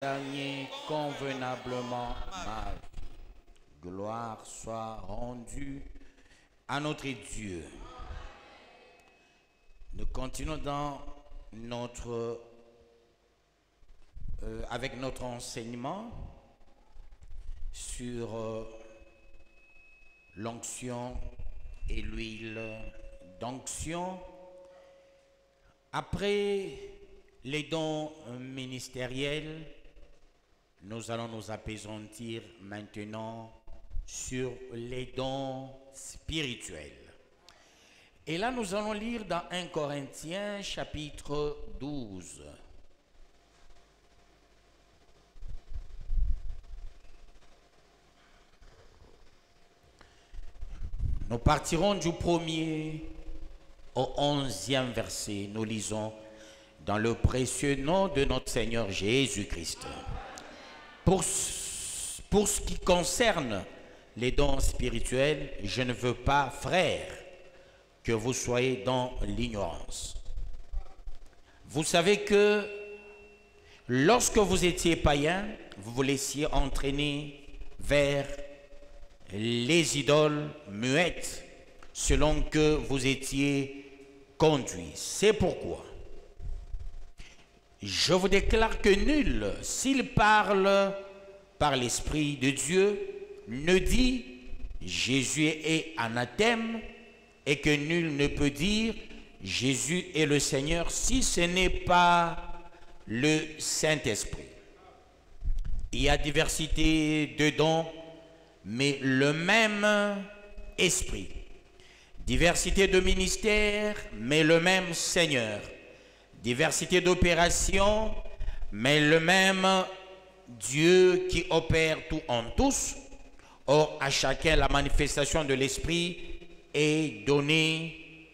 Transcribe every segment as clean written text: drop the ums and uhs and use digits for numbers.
Dernier convenablement mal. Gloire soit rendue à notre Dieu. Nous continuons dans avec notre enseignement sur l'onction et l'huile d'onction. Après les dons ministériels, nous allons nous appesantir maintenant sur les dons spirituels. Et là, nous allons lire dans 1 Corinthiens chapitre 12. Nous partirons du 1er au 11e verset. Nous lisons dans le précieux nom de notre Seigneur Jésus-Christ. Pour ce qui concerne les dons spirituels, je ne veux pas, frères, que vous soyez dans l'ignorance. Vous savez que lorsque vous étiez païens, vous vous laissiez entraîner vers les idoles muettes selon que vous étiez conduits. C'est pourquoi je vous déclare que nul, s'il parle par l'Esprit de Dieu, ne dit Jésus est anathème, et que nul ne peut dire Jésus est le Seigneur si ce n'est pas le Saint-Esprit. Il y a diversité de dons, mais le même Esprit. Diversité de ministères, mais le même Seigneur. Diversité d'opérations, mais le même Dieu qui opère tout en tous. Or, à chacun, la manifestation de l'Esprit est donnée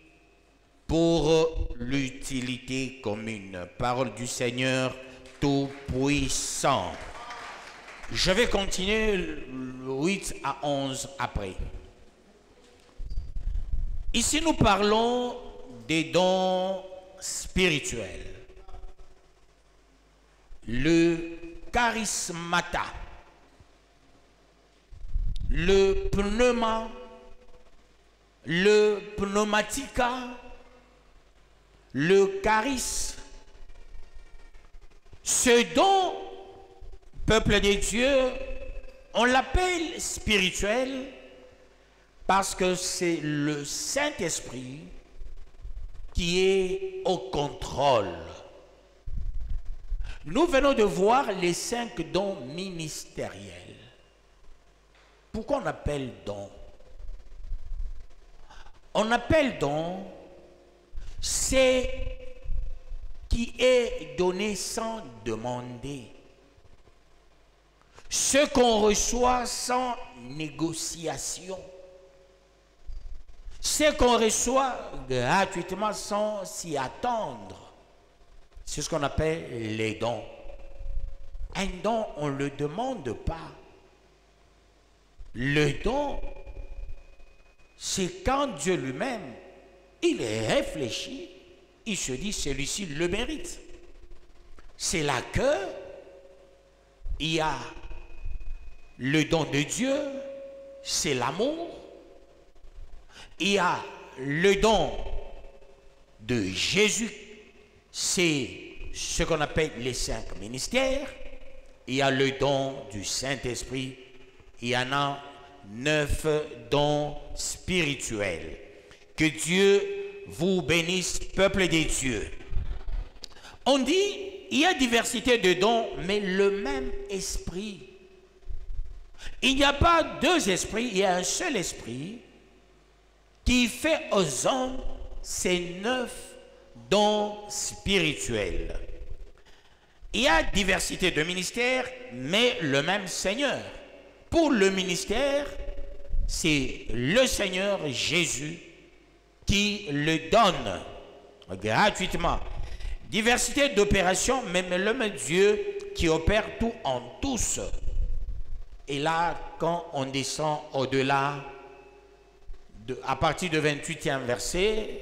pour l'utilité commune. Parole du Seigneur Tout-Puissant. Je vais continuer 8 à 11 après. Ici, nous parlons des dons spirituels. Le charismata, le pneuma, le pneumatica, le charisme. Ce don, peuple de Dieu, on l'appelle spirituel parce que c'est le Saint-Esprit qui est au contrôle. Nous venons de voir les 5 dons ministériels. Pourquoi on appelle don? On appelle don, c'est qui est donné sans demander. Ce qu'on reçoit sans négociation. Ce qu'on reçoit gratuitement sans s'y attendre. C'est ce qu'on appelle les dons. Un don, on ne le demande pas. Le don, c'est quand Dieu lui-même, il réfléchit, il se dit celui-ci le mérite. C'est là que il y a le don de Dieu, c'est l'amour. Il y a le don de Jésus, c'est ce qu'on appelle les 5 ministères. Il y a le don du Saint-Esprit. Il y en a 9 dons spirituels. Que Dieu vous bénisse, peuple des dieux. On dit, il y a diversité de dons, mais le même esprit. Il n'y a pas 2 esprits, il y a un seul esprit qui fait aux hommes ces 9 dons spirituels. Il y a diversité de ministères, mais le même Seigneur. Pour le ministère, c'est le Seigneur Jésus qui le donne gratuitement. Diversité d'opérations, mais le même Dieu qui opère tout en tous. Et là, quand on descend au-delà, à partir du 28e verset,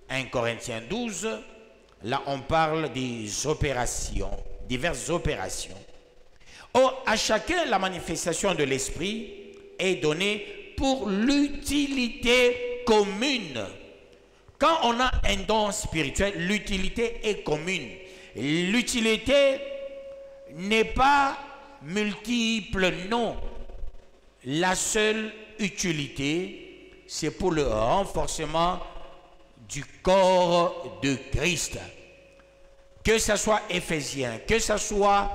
1 Corinthiens 12, là on parle des opérations, diverses opérations. Or, à chacun, la manifestation de l'Esprit est donnée pour l'utilité commune. Quand on a un don spirituel, l'utilité est commune. L'utilité n'est pas multiple, non. La seule utilité, c'est pour le renforcement du corps de Christ. Que ce soit Éphésiens, que ce soit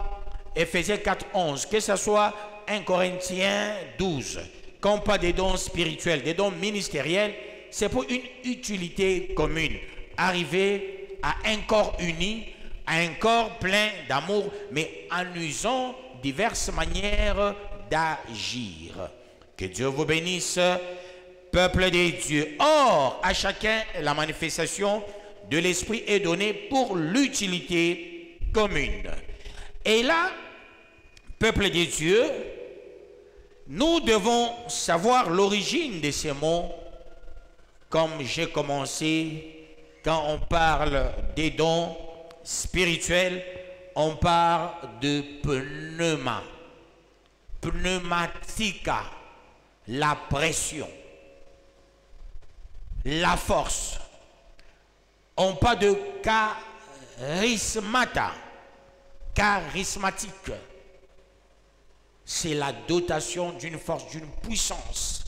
Éphésiens 4, 11, que ce soit 1 Corinthiens 12, qu'on parle des dons spirituels, des dons ministériels, c'est pour une utilité commune. Arriver à un corps uni, à un corps plein d'amour, mais en usant diverses manières d'agir. Que Dieu vous bénisse, peuple des dieux. Or, à chacun, la manifestation de l'Esprit est donnée pour l'utilité commune. Et là, peuple des dieux, nous devons savoir l'origine de ces mots, comme j'ai commencé, quand on parle des dons spirituels, on parle de pneuma, pneumatica, la pression, la force. On parle de charismata, charismatique. C'est la dotation d'une force, d'une puissance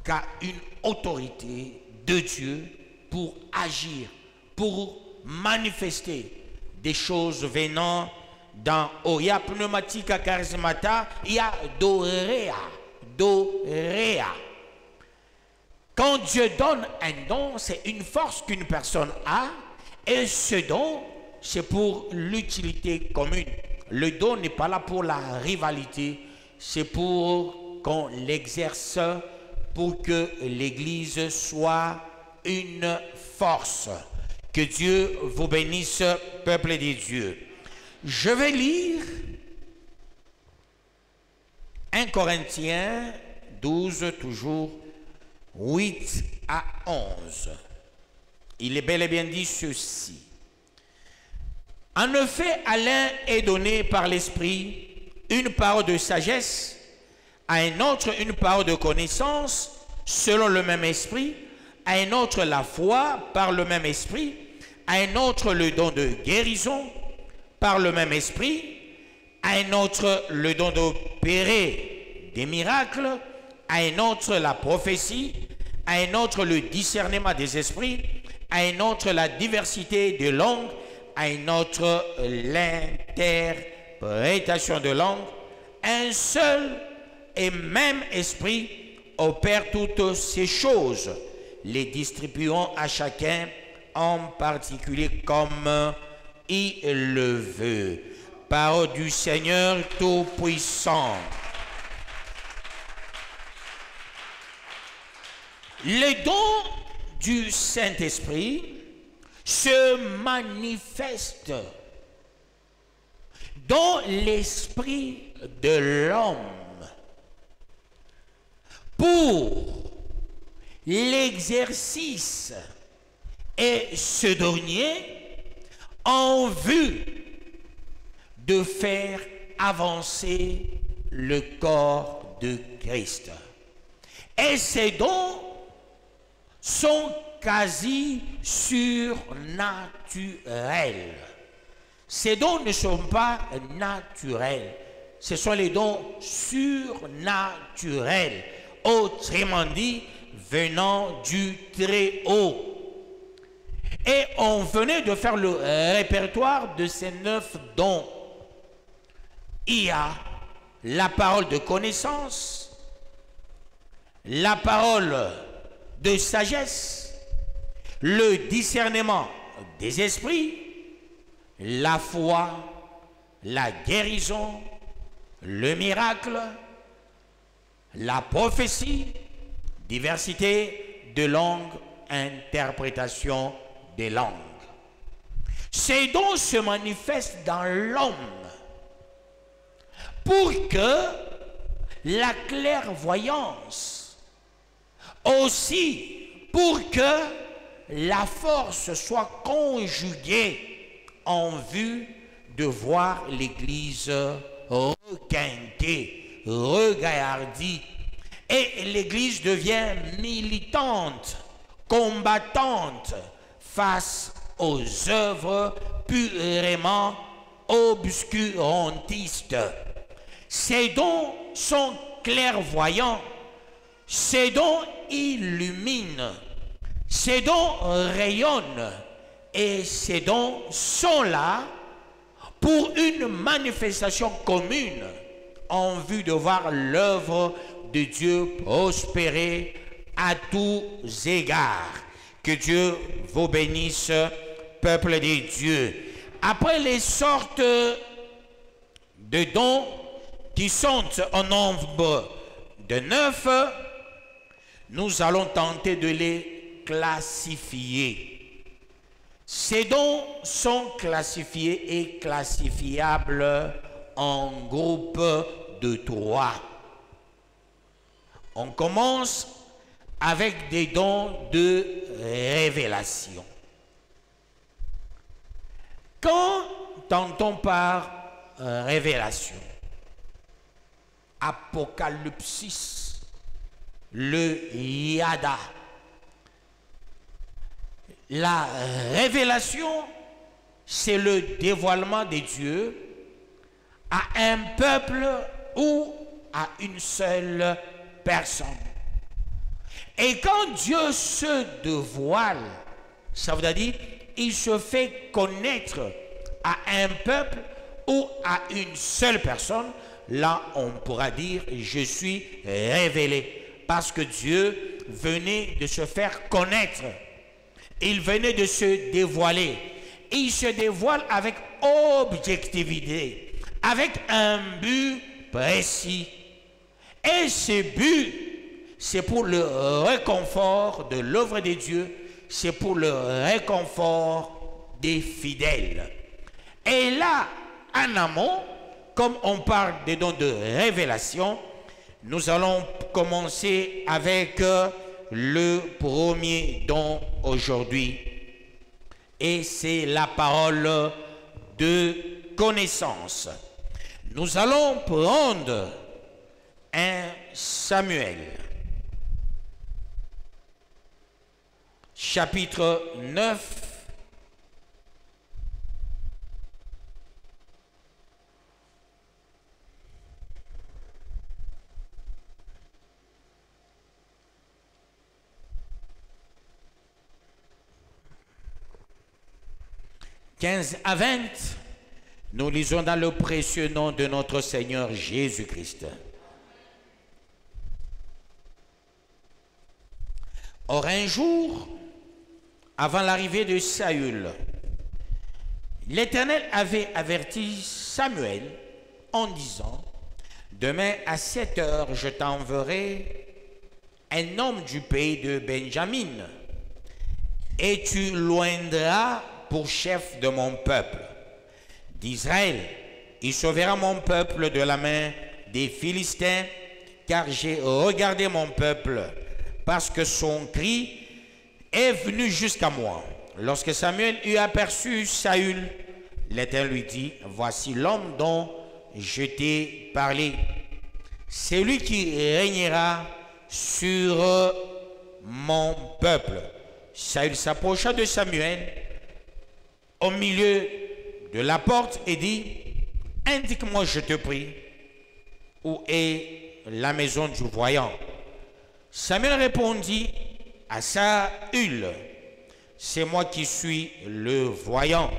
qu'a une autorité de Dieu pour agir, pour manifester des choses venant d'en haut. Il y a pneumatica charismata, il y a dorea, dorea. Quand Dieu donne un don, c'est une force qu'une personne a, et ce don, c'est pour l'utilité commune. Le don n'est pas là pour la rivalité, c'est pour qu'on l'exerce, pour que l'Église soit une force. Que Dieu vous bénisse, peuple des dieux. Je vais lire 1 Corinthiens 12, toujours 8 à 11. Il est bel et bien dit ceci. En effet, à l'un est donné par l'Esprit une parole de sagesse, à un autre une parole de connaissance, selon le même Esprit, à un autre la foi, par le même Esprit, à un autre le don de guérison, par le même Esprit, à un autre le don d'opérer des miracles, à un autre la prophétie, à un autre le discernement des esprits, à un autre la diversité de langues, à un autre l'interprétation de langues. Un seul et même esprit opère toutes ces choses, les distribuant à chacun en particulier comme il le veut. Parole du Seigneur Tout-Puissant. Les dons du Saint-Esprit se manifestent dans l'esprit de l'homme pour l'exercice et ce dernier en vue de faire avancer le corps de Christ. Et ces dons sont quasi surnaturels. Ces dons ne sont pas naturels. Ce sont les dons surnaturels, autrement dit, venant du Très-Haut. Et on venait de faire le répertoire de ces 9 dons. Il y a la parole de connaissance, la parole de sagesse, le discernement des esprits, la foi, la guérison, le miracle, la prophétie, diversité de langues, interprétation des langues. Ces dons se manifestent dans l'homme pour que la clairvoyance, aussi pour que la force soit conjuguée en vue de voir l'Église requinquée, regaillardie. Et l'Église devient militante, combattante face aux œuvres purement obscurantistes. Ces dons sont clairvoyants, ces dons illuminent, ces dons rayonnent et ces dons sont là pour une manifestation commune en vue de voir l'œuvre de Dieu prospérer à tous égards. Que Dieu vous bénisse, peuple de Dieu. Après les sortes de dons qui sont en nombre de 9, nous allons tenter de les classifier. Ces dons sont classifiés et classifiables en groupes de 3. On commence avec des dons de révélation. Quand entend par révélation, apocalypsis, le yada, la révélation, c'est le dévoilement de Dieu à un peuple ou à une seule personne. Et quand Dieu se dévoile, ça veut dire il se fait connaître à un peuple ou à une seule personne. Là, on pourra dire je suis révélé, parce que Dieu venait de se faire connaître. Il venait de se dévoiler. Il se dévoile avec objectivité, avec un but précis. Et ce but, c'est pour le réconfort de l'œuvre de Dieu, c'est pour le réconfort des fidèles. Et là, en amont, comme on parle des dons de révélation, nous allons commencer avec le premier don aujourd'hui. Et c'est la parole de connaissance. Nous allons prendre un Samuel, chapitre 9, « 15 à 20, nous lisons dans le précieux nom de notre Seigneur Jésus-Christ. Or, un jour, avant l'arrivée de Saül, l'Éternel avait averti Samuel en disant, « Demain à 7 heures, je t'enverrai un homme du pays de Benjamin, et tu loindras pour chef de mon peuple d'Israël. Il sauvera mon peuple de la main des Philistins, car j'ai regardé mon peuple, parce que son cri est venu jusqu'à moi. » Lorsque Samuel eut aperçu Saül, l'Éternel lui dit, « Voici l'homme dont je t'ai parlé. C'est lui qui régnera sur mon peuple. » Saül s'approcha de Samuel au milieu de la porte et dit, « Indique-moi, je te prie, où est la maison du voyant. » Samuel répondit à Saül, « C'est moi qui suis le voyant.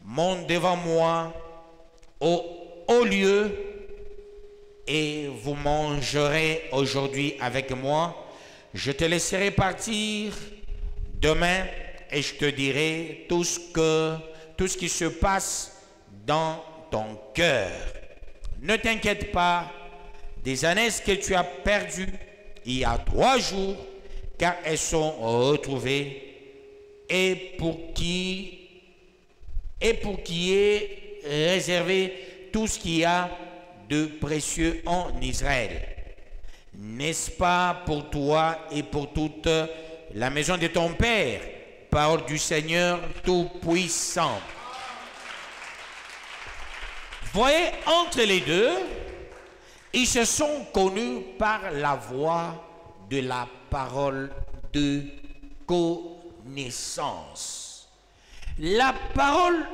Monte devant moi au lieu et vous mangerez aujourd'hui avec moi. Je te laisserai partir demain et je te dirai tout ce qui se passe dans ton cœur. Ne t'inquiète pas des années que tu as perdues il y a 3 jours, car elles sont retrouvées, et pour qui est réservé tout ce qu'il y a de précieux en Israël. N'est-ce pas pour toi et pour toute la maison de ton Père? Parole du Seigneur Tout-Puissant. Voyez, entre les deux, ils se sont connus par la voie de la parole de connaissance. La parole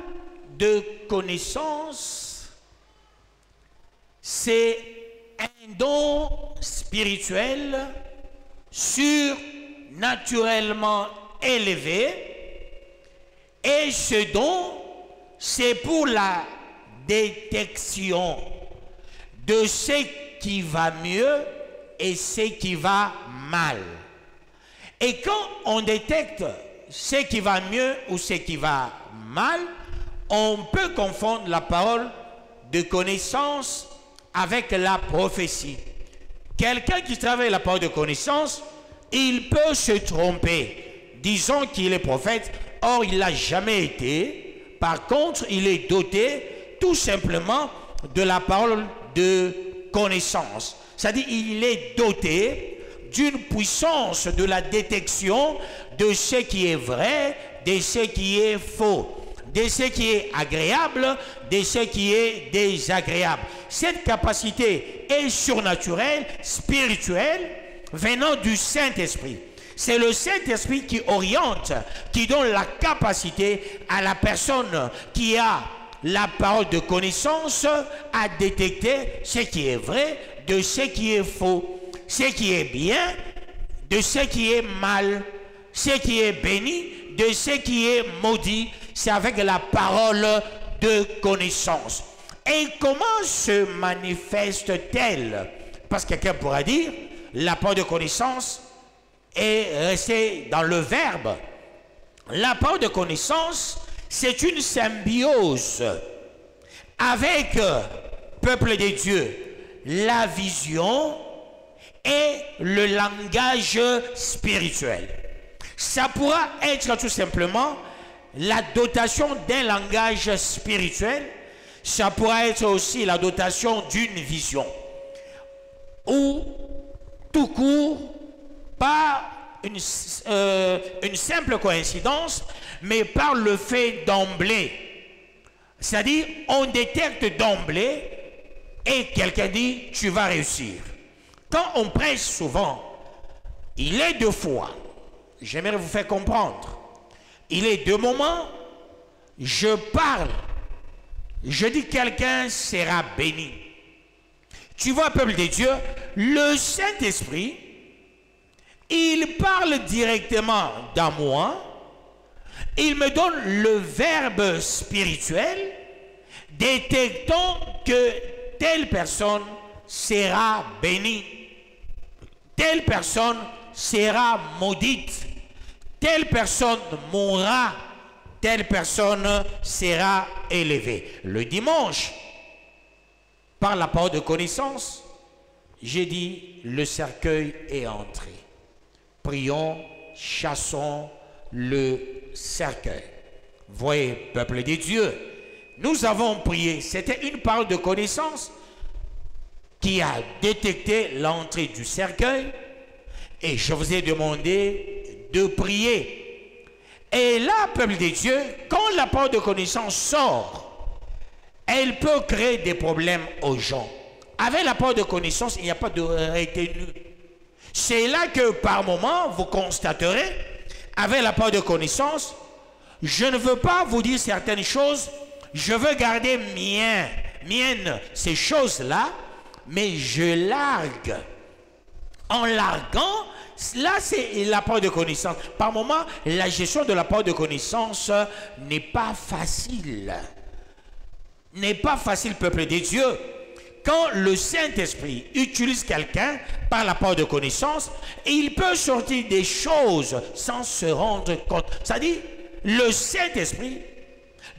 de connaissance, c'est un don spirituel surnaturellement élevé, et ce don, c'est pour la détection de ce qui va mieux et ce qui va mal. Et quand on détecte ce qui va mieux ou ce qui va mal, on peut confondre la parole de connaissance avec la prophétie. Quelqu'un qui travaille la parole de connaissance, il peut se tromper, disons qu'il est prophète, or il n'a jamais été. Par contre, il est doté tout simplement de la parole de connaissance. C'est-à-dire il est doté d'une puissance de la détection de ce qui est vrai, de ce qui est faux, de ce qui est agréable, de ce qui est désagréable. Cette capacité est surnaturelle, spirituelle, venant du Saint-Esprit. C'est le Saint-Esprit qui oriente, qui donne la capacité à la personne qui a la parole de connaissance à détecter ce qui est vrai de ce qui est faux, ce qui est bien de ce qui est mal, ce qui est béni de ce qui est maudit. C'est avec la parole de connaissance. Et comment se manifeste-t-elle? Parce que quelqu'un pourra dire, la parole de connaissance est restée dans le verbe. La parole de connaissance, c'est une symbiose avec peuple de Dieu, la vision et le langage spirituel. Ça pourra être tout simplement la dotation d'un langage spirituel. Ça pourra être aussi la dotation d'une vision. Ou tout court, pas une simple coïncidence, mais par le fait d'emblée. C'est-à-dire, on détecte d'emblée et quelqu'un dit, tu vas réussir. Quand on prêche souvent, il est deux fois. J'aimerais vous faire comprendre. Il est deux moments. Je parle. Je dis quelqu'un sera béni. Tu vois, peuple de Dieu, le Saint-Esprit, il parle directement dans moi. Il me donne le verbe spirituel, détectant que telle personne sera bénie, telle personne sera maudite, telle personne mourra, telle personne sera élevée. Le dimanche, par la parole de connaissance, j'ai dit, le cercueil est entré. Prions, chassons le cercueil. Voyez, peuple de Dieu, nous avons prié. C'était une parole de connaissance qui a détecté l'entrée du cercueil. Et je vous ai demandé de prier. Et là, peuple de Dieu, quand la parole de connaissance sort, elle peut créer des problèmes aux gens. Avec la parole de connaissance, il n'y a pas de retenue. C'est là que par moment, vous constaterez, avec la parole de connaissance, je ne veux pas vous dire certaines choses, je veux garder miennes, ces choses-là, mais je largue. En larguant, là c'est la parole de connaissance. Par moment, la gestion de la parole de connaissance n'est pas facile. N'est pas facile, peuple de Dieu. Quand le Saint-Esprit utilise quelqu'un par la parole de connaissance, il peut sortir des choses sans se rendre compte. C'est-à-dire, le Saint-Esprit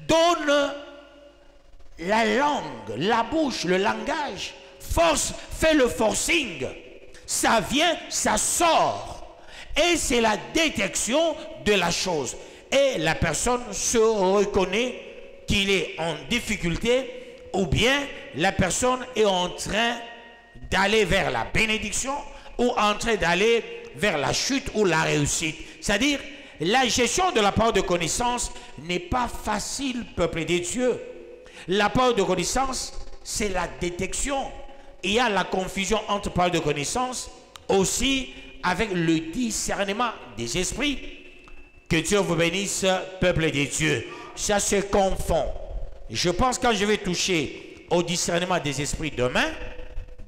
donne la langue, la bouche, le langage, force, fait le forcing. Ça vient, ça sort. Et c'est la détection de la chose. Et la personne se reconnaît qu'il est en difficulté, ou bien la personne est en train d'aller vers la bénédiction ou en train d'aller vers la chute ou la réussite. C'est-à-dire, la gestion de la parole de connaissance n'est pas facile, peuple de Dieu. La parole de connaissance, c'est la détection. Il y a la confusion entre parole de connaissance aussi avec le discernement des esprits. Que Dieu vous bénisse, peuple de Dieu. Ça se confond. Je pense que quand je vais toucher au discernement des esprits demain,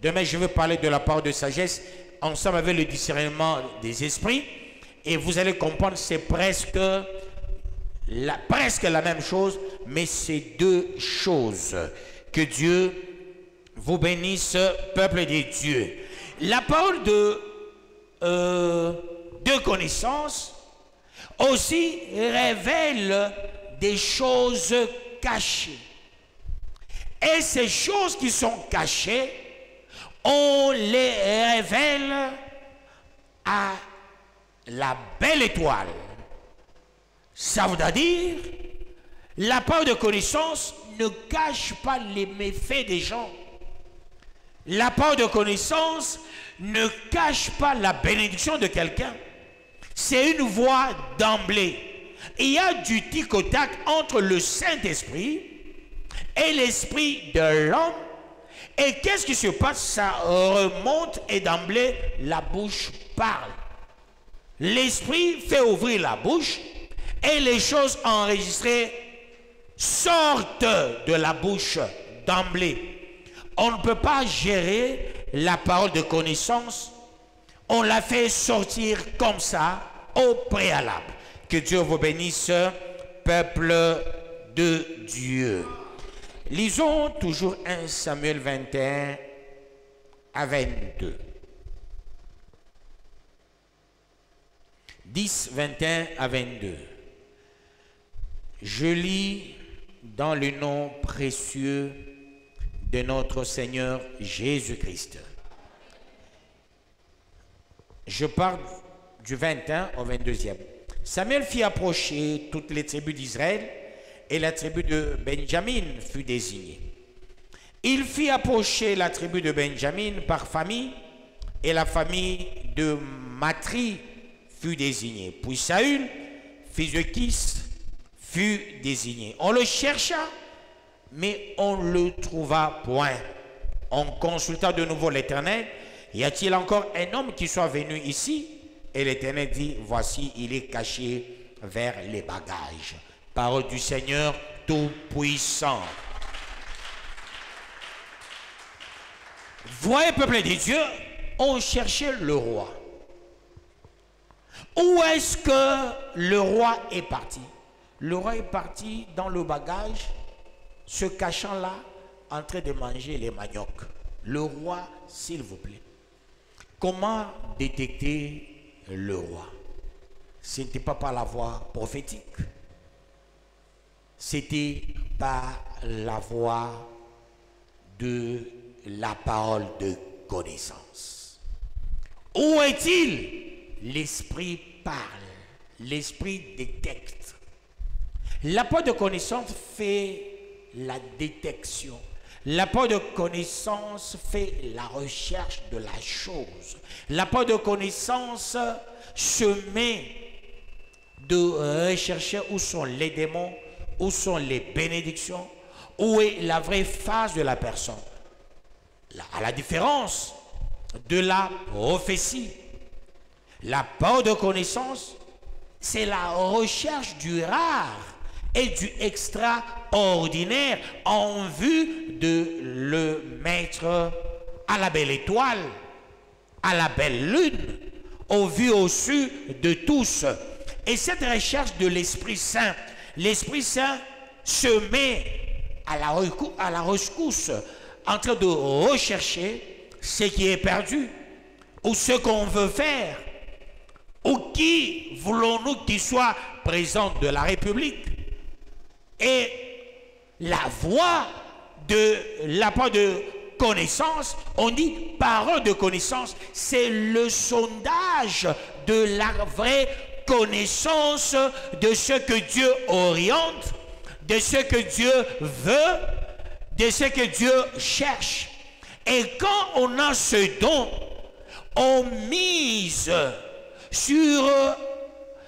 je vais parler de la parole de sagesse ensemble avec le discernement des esprits. Et vous allez comprendre, c'est presque la même chose, mais c'est deux choses. Que Dieu vous bénisse, peuple de Dieu. La parole de connaissance aussi révèle des choses cachées. Et ces choses qui sont cachées, on les révèle à la belle étoile. Ça veut dire, la parole de connaissance ne cache pas les méfaits des gens. La parole de connaissance ne cache pas la bénédiction de quelqu'un. C'est une voie d'emblée. Il y a du tic au tac entre le Saint-Esprit et l'esprit de l'homme. Et qu'est-ce qui se passe? Ça remonte et d'emblée, la bouche parle. L'esprit fait ouvrir la bouche et les choses enregistrées sortent de la bouche d'emblée. On ne peut pas gérer la parole de connaissance. On la fait sortir comme ça au préalable. Que Dieu vous bénisse, peuple de Dieu. Lisons toujours 1 Samuel 21 à 22. 10, 21 à 22. Je lis dans le nom précieux de notre Seigneur Jésus-Christ. Je parle du 21 au 22e. Samuel fit approcher toutes les tribus d'Israël et la tribu de Benjamin fut désignée. Il fit approcher la tribu de Benjamin par famille et la famille de Matri fut désignée. Puis Saül, fils de Kis, fut désigné. On le chercha, mais on ne le trouva point. On consulta de nouveau l'Éternel. Y a-t-il encore un homme qui soit venu ici? Et l'Éternel dit, voici, il est caché vers les bagages. Parole du Seigneur Tout-Puissant. Voyez, peuple de Dieu, on cherchait le roi. Où est-ce que le roi est parti? Le roi est parti dans le bagage, se cachant là, en train de manger les maniocs. Le roi, s'il vous plaît. Comment détecter le roi? Ce n'était pas par la voix prophétique. C'était par la voix de la parole de connaissance. Où est-il? L'esprit parle, l'esprit détecte. La parole de connaissance fait la détection. La parole de connaissance fait la recherche de la chose. La parole de connaissance se met de rechercher où sont les démons, où sont les bénédictions, où est la vraie phase de la personne. À la différence de la prophétie, la parole de connaissance, c'est la recherche du rare et du extraordinaire en vue de le mettre à la belle étoile, à la belle lune, au vu au su de tous. Et cette recherche de l'Esprit Saint se met à la rescousse en train de rechercher ce qui est perdu ou ce qu'on veut faire. Ou qui voulons-nous qu'il soit président de la République? Et la voix de la parole de connaissance, on dit parole de connaissance, c'est le sondage de la vraie connaissance de ce que Dieu oriente, de ce que Dieu veut, de ce que Dieu cherche. Et quand on a ce don, on mise sur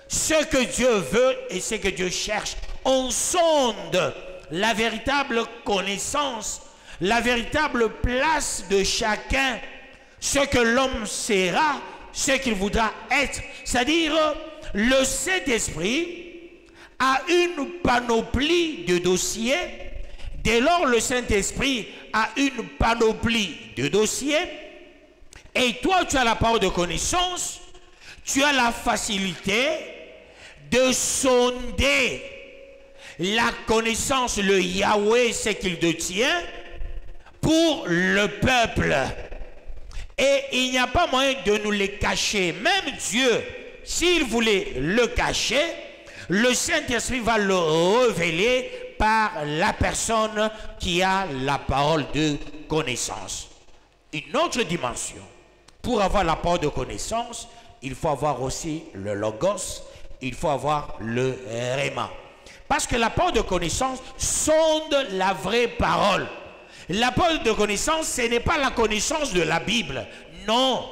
ce que Dieu veut et ce que Dieu cherche. On sonde la véritable connaissance, la véritable place de chacun, ce que l'homme sera, ce qu'il voudra être. C'est-à-dire, le Saint-Esprit a une panoplie de dossiers. Dès lors, le Saint-Esprit a une panoplie de dossiers. Et toi, tu as la parole de connaissance, tu as la facilité de sonder la connaissance, le Yahweh, ce qu'il détient pour le peuple. Et il n'y a pas moyen de nous les cacher. Même Dieu, s'il voulait le cacher, le Saint-Esprit va le révéler par la personne qui a la parole de connaissance. Une autre dimension. Pour avoir la parole de connaissance, il faut avoir aussi le logos, il faut avoir le réma. Parce que la parole de connaissance sonde la vraie parole. La parole de connaissance, ce n'est pas la connaissance de la Bible. Non.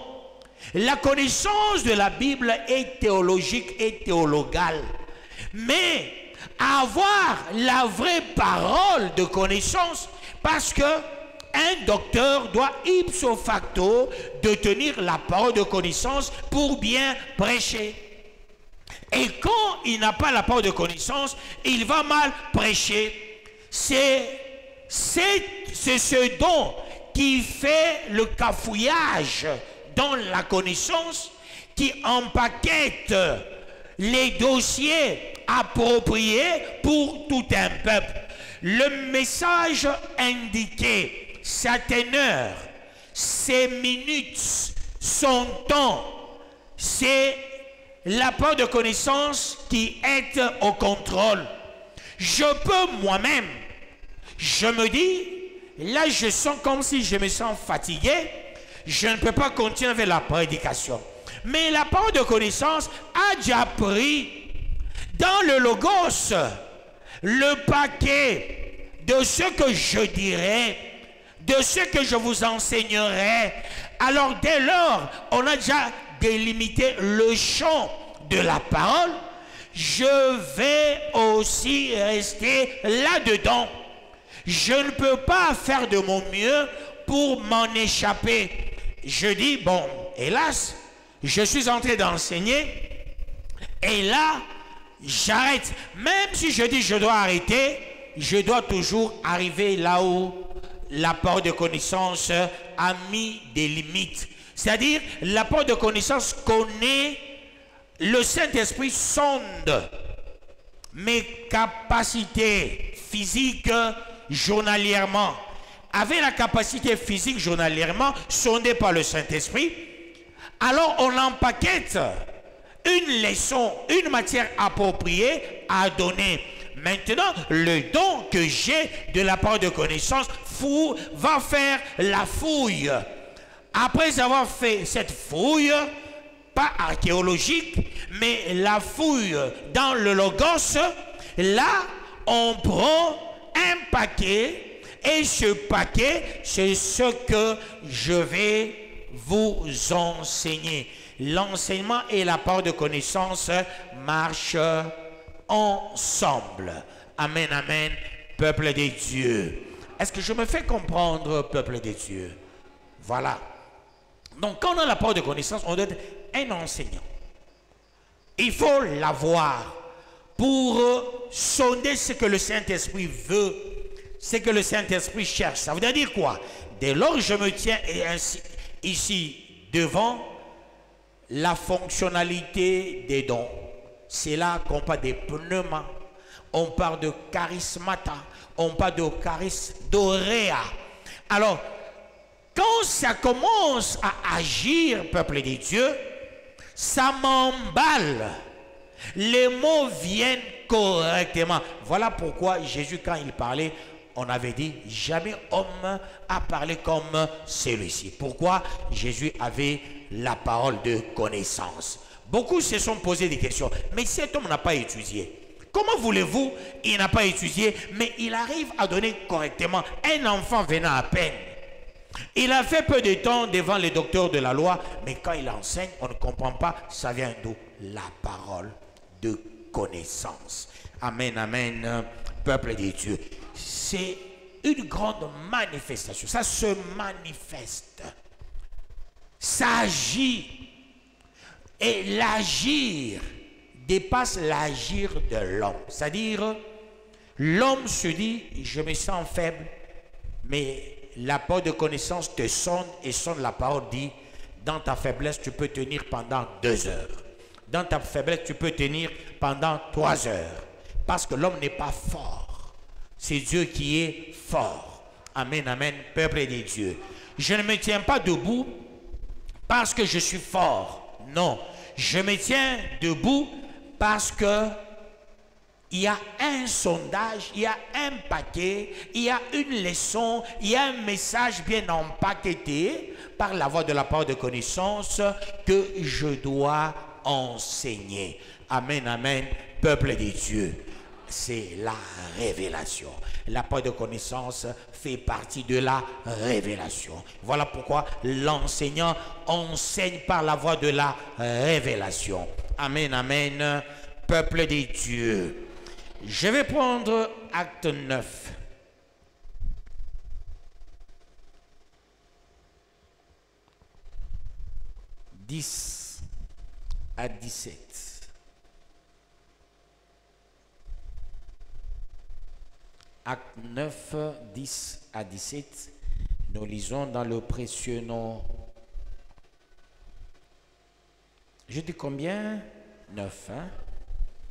La connaissance de la Bible est théologique et théologale. Mais avoir la vraie parole de connaissance, parce que un docteur doit ipso facto détenir la parole de connaissance pour bien prêcher. Et quand il n'a pas la parole de connaissance, il va mal prêcher. C'est ce don qui fait le cafouillage dans la connaissance, qui empaquette les dossiers appropriés pour tout un peuple. Le message indiqué, sa teneur, ses minutes, son temps, c'est la parole de connaissance qui est au contrôle. Je peux moi-même, je me dis, là je sens comme si je me sens fatigué, je ne peux pas continuer avec la prédication. Mais la parole de connaissance a déjà pris dans le logos le paquet de ce que je dirai, de ce que je vous enseignerai. Alors dès lors, on a déjà délimité le champ de la parole. Je vais aussi rester là-dedans. Je ne peux pas faire de mon mieux pour m'en échapper. Je dis, bon, hélas, je suis en train d'enseigner et là, j'arrête. Même si je dis je dois arrêter, je dois toujours arriver là où la parole de connaissance a mis des limites. C'est-à-dire, la parole de connaissance connaît, le Saint-Esprit sonde mes capacités physiques journalièrement. Avec la capacité physique journalièrement sondée par le Saint-Esprit, alors on empaquette une leçon, une matière appropriée à donner. Maintenant, le don que j'ai de la parole de connaissance va faire la fouille. Après avoir fait cette fouille, pas archéologique, mais la fouille dans le logos, là, on prend un paquet, et ce paquet, c'est ce que je vais vous enseigner. L'enseignement et la parole de connaissance marchent ensemble. Amen, amen, peuple de Dieu. Est-ce que je me fais comprendre, peuple de Dieu? Voilà. Donc, quand on a la parole de connaissance, on doit être un enseignant. Il faut l'avoir pour sonder ce que le Saint-Esprit veut, ce que le Saint-Esprit cherche. Ça veut dire quoi? Dès lors que je me tiens ici devant la fonctionnalité des dons, c'est là qu'on parle des pneuma, on parle de charismata, on parle de d'oréa. Alors, quand ça commence à agir, peuple de Dieu, ça m'emballe. Les mots viennent correctement. Voilà pourquoi Jésus, quand il parlait, on avait dit, jamais homme a parlé comme celui-ci. Pourquoi? Jésus avait la parole de connaissance. Beaucoup se sont posés des questions. Mais cet homme n'a pas étudié. Comment voulez-vous? Il n'a pas étudié, mais il arrive à donner correctement. Un enfant venant à peine. Il a fait peu de temps devant les docteurs de la loi, mais quand il enseigne, on ne comprend pas. Ça vient d'où? La parole de connaissance. Amen, amen, peuple de Dieu. c'est une grande manifestation. Ça se manifeste. Ça agit. Et l'agir dépasse l'agir de l'homme. C'est-à-dire, l'homme se dit, je me sens faible, mais la parole de connaissance te sonde et sonde la parole dit, dans ta faiblesse, tu peux tenir pendant 2 heures. Dans ta faiblesse, tu peux tenir pendant 3 heures. Parce que l'homme n'est pas fort. C'est Dieu qui est fort. Amen, amen, peuple de Dieu. Je ne me tiens pas debout parce que je suis fort. Non, je me tiens debout parce que il y a un sondage, il y a un paquet, il y a une leçon, il y a un message bien empaqueté par la voie de la parole de connaissance que je dois enseigner. Amen, amen, peuple de Dieu. C'est la révélation. La parole de connaissance fait partie de la révélation. Voilà pourquoi l'enseignant enseigne par la voie de la révélation. Amen, amen, peuple de Dieu. Je vais prendre acte 9. « 10 à 17. Acte 9, 10 à 17. Nous lisons dans le précieux nom. Je dis combien? 9, hein?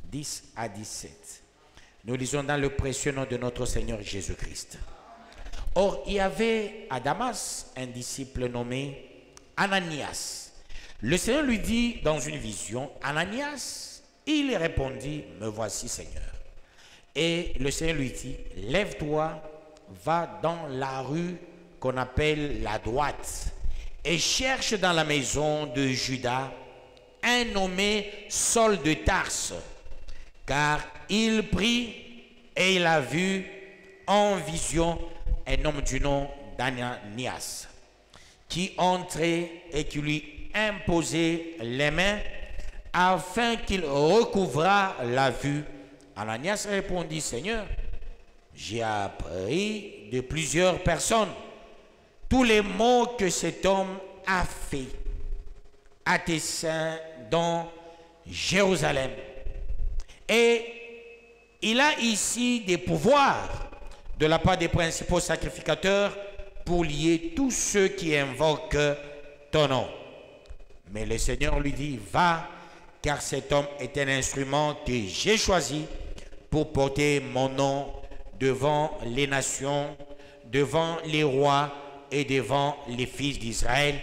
10 à 17. Nous lisons dans le précieux nom de notre Seigneur Jésus-Christ. Or, il y avait à Damas un disciple nommé Ananias. Le Seigneur lui dit dans une vision, Ananias, il répondit, me voici Seigneur. Et le Seigneur lui dit, lève-toi, va dans la rue qu'on appelle la droite et cherche dans la maison de Judas un nommé Saul de Tarse, car il prit et il a vu en vision un homme du nom d'Ananias qui entrait et qui lui imposait les mains afin qu'il recouvrât la vue. Ananias répondit, Seigneur, j'ai appris de plusieurs personnes tous les maux que cet homme a fait à tes saints dans Jérusalem. Et il a ici des pouvoirs de la part des principaux sacrificateurs pour lier tous ceux qui invoquent ton nom. Mais le Seigneur lui dit, va, car cet homme est un instrument que j'ai choisi pour porter mon nom devant les nations, devant les rois et devant les fils d'Israël,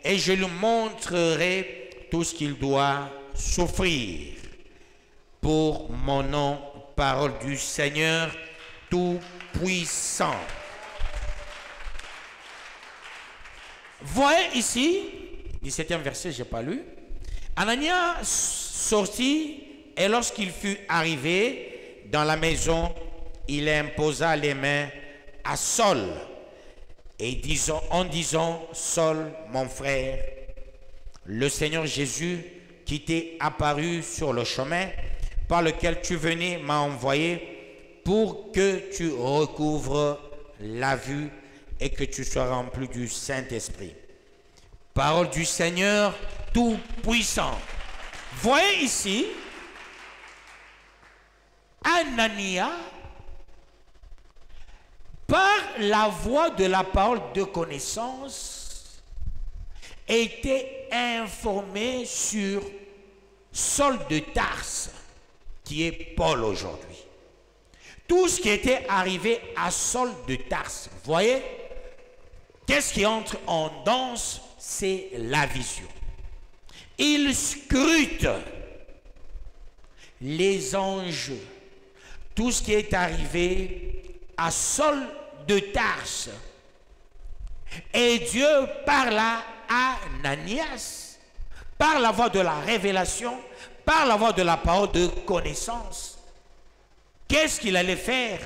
et je lui montrerai tout ce qu'il doit souffrir pour mon nom, parole du Seigneur Tout-Puissant. Voyez ici, 17e verset, je n'ai pas lu. Ananias sortit et lorsqu'il fut arrivé dans la maison, il imposa les mains à Saul et en disant, Saul, mon frère, le Seigneur Jésus qui t'est apparu sur le chemin par lequel tu venais m'a envoyé pour que tu recouvres la vue et que tu sois rempli du Saint-Esprit. Parole du Seigneur Tout-Puissant. Voyez ici, Ananias, par la voie de la parole de connaissance, était informé sur Saul de Tarse, qui est Paul aujourd'hui. Tout ce qui était arrivé à Saul de Tarse, voyez, qu'est-ce qui entre en danse? C'est la vision. Il scrute les enjeux, tout ce qui est arrivé à Saul de Tarse. Et Dieu parle à Ananias, par la voie de la révélation, par la voie de la parole de connaissance. Qu'est-ce qu'il allait faire?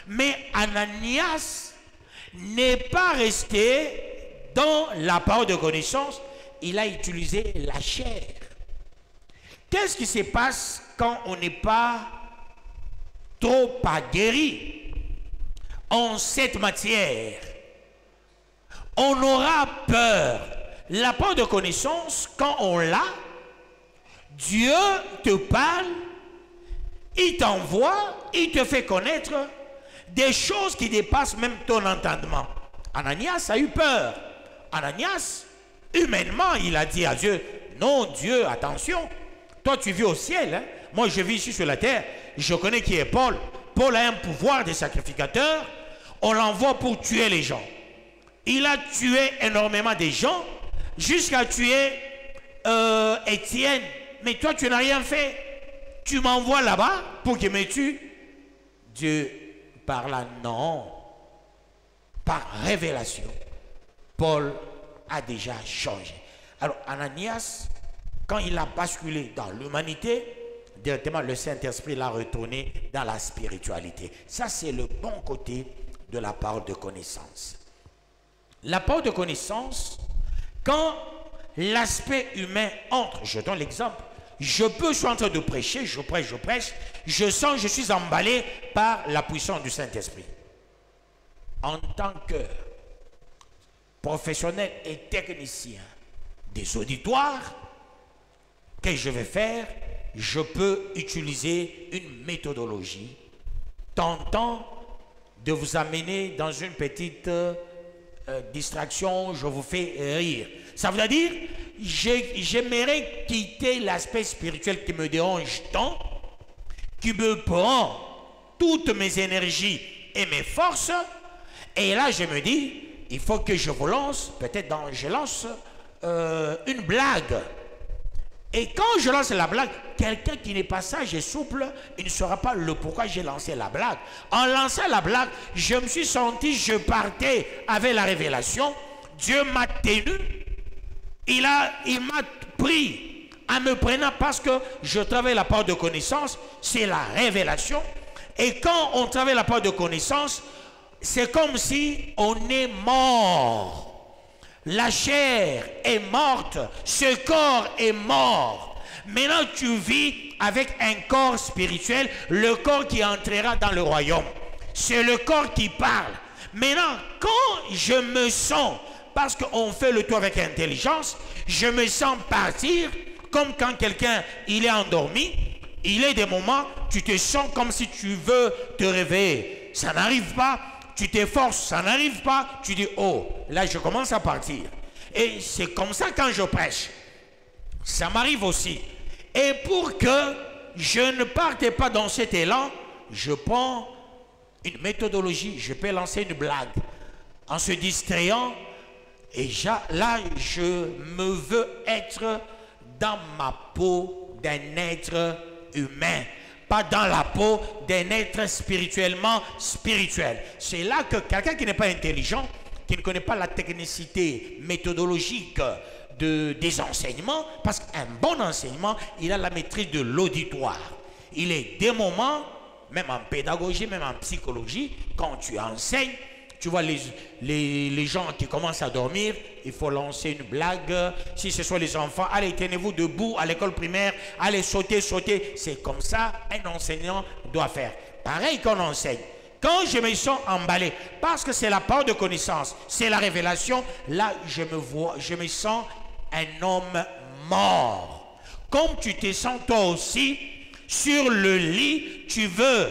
Mais Ananias n'est pas resté dans la parole de connaissance, il a utilisé la chair. Qu'est-ce qui se passe quand on n'est pas trop aguerri? en cette matière, on aura peur. La peur de connaissance, quand on l'a, Dieu te parle, il t'envoie, il te fait connaître des choses qui dépassent même ton entendement. Ananias a eu peur. Ananias, humainement, il a dit à Dieu, non Dieu, attention, toi tu vis au ciel, hein? Moi je vis ici sur la terre, je connais qui est Paul. Paul a un pouvoir de sacrificateur, on l'envoie pour tuer les gens. Il a tué énormément de gens, jusqu'à tuer Étienne. Mais toi tu n'as rien fait. Tu m'envoies là-bas pour qu'il me tue. Dieu parla, non. Par révélation, Paul a déjà changé. Alors Ananias, quand il a basculé dans l'humanité, directement le Saint-Esprit l'a retourné dans la spiritualité. Ça, c'est le bon côté de la parole de connaissance. La parole de connaissance, quand l'aspect humain entre, je donne l'exemple, je suis en train de prêcher, je prêche, je sens, je suis emballé par la puissance du Saint-Esprit. En tant que professionnel et technicien des auditoires, qu'est-ce que je vais faire? Je peux utiliser une méthodologie tentant de vous amener dans une petite distraction, je vous fais rire. Ça veut dire, j'aimerais quitter l'aspect spirituel qui me dérange tant, qui me prend toutes mes énergies et mes forces. Et là, je me dis, il faut que je vous lance, peut-être je lance une blague. Et quand je lance la blague, quelqu'un qui n'est pas sage et souple, il ne saura pas le pourquoi j'ai lancé la blague. En lançant la blague, je me suis senti, je partais avec la révélation. Dieu m'a tenu. Il m'a pris en me prenant parce que je travaille la part de connaissance, c'est la révélation. Et quand on travaille la part de connaissance, c'est comme si on est mort. La chair est morte, ce corps est mort. Maintenant, tu vis avec un corps spirituel, le corps qui entrera dans le royaume. C'est le corps qui parle. Maintenant, quand je me sens, parce qu'on fait le tour avec intelligence, je me sens partir, comme quand quelqu'un il est endormi, il est des moments, tu te sens comme si tu veux te réveiller. Ça n'arrive pas. Tu t'efforces, ça n'arrive pas, tu dis, oh, là je commence à partir. Et c'est comme ça quand je prêche. Ça m'arrive aussi. Et pour que je ne parte pas dans cet élan, je prends une méthodologie, je peux lancer une blague. En se distrayant, et là je me veux être dans ma peau d'un être humain. Pas dans la peau d'un être spirituellement spirituel. C'est là que quelqu'un qui n'est pas intelligent, qui ne connaît pas la technicité méthodologique des enseignements, parce qu'un bon enseignement, il a la maîtrise de l'auditoire. Il est des moments, même en pédagogie, même en psychologie, quand tu enseignes, tu vois les gens qui commencent à dormir, il faut lancer une blague. Si ce soit les enfants, allez, tenez-vous debout à l'école primaire, allez, sautez. C'est comme ça un enseignant doit faire. Pareil qu'on enseigne. Quand je me sens emballé, parce que c'est la part de connaissance, c'est la révélation, là je me sens un homme mort. Comme tu te sens toi aussi, sur le lit, tu veux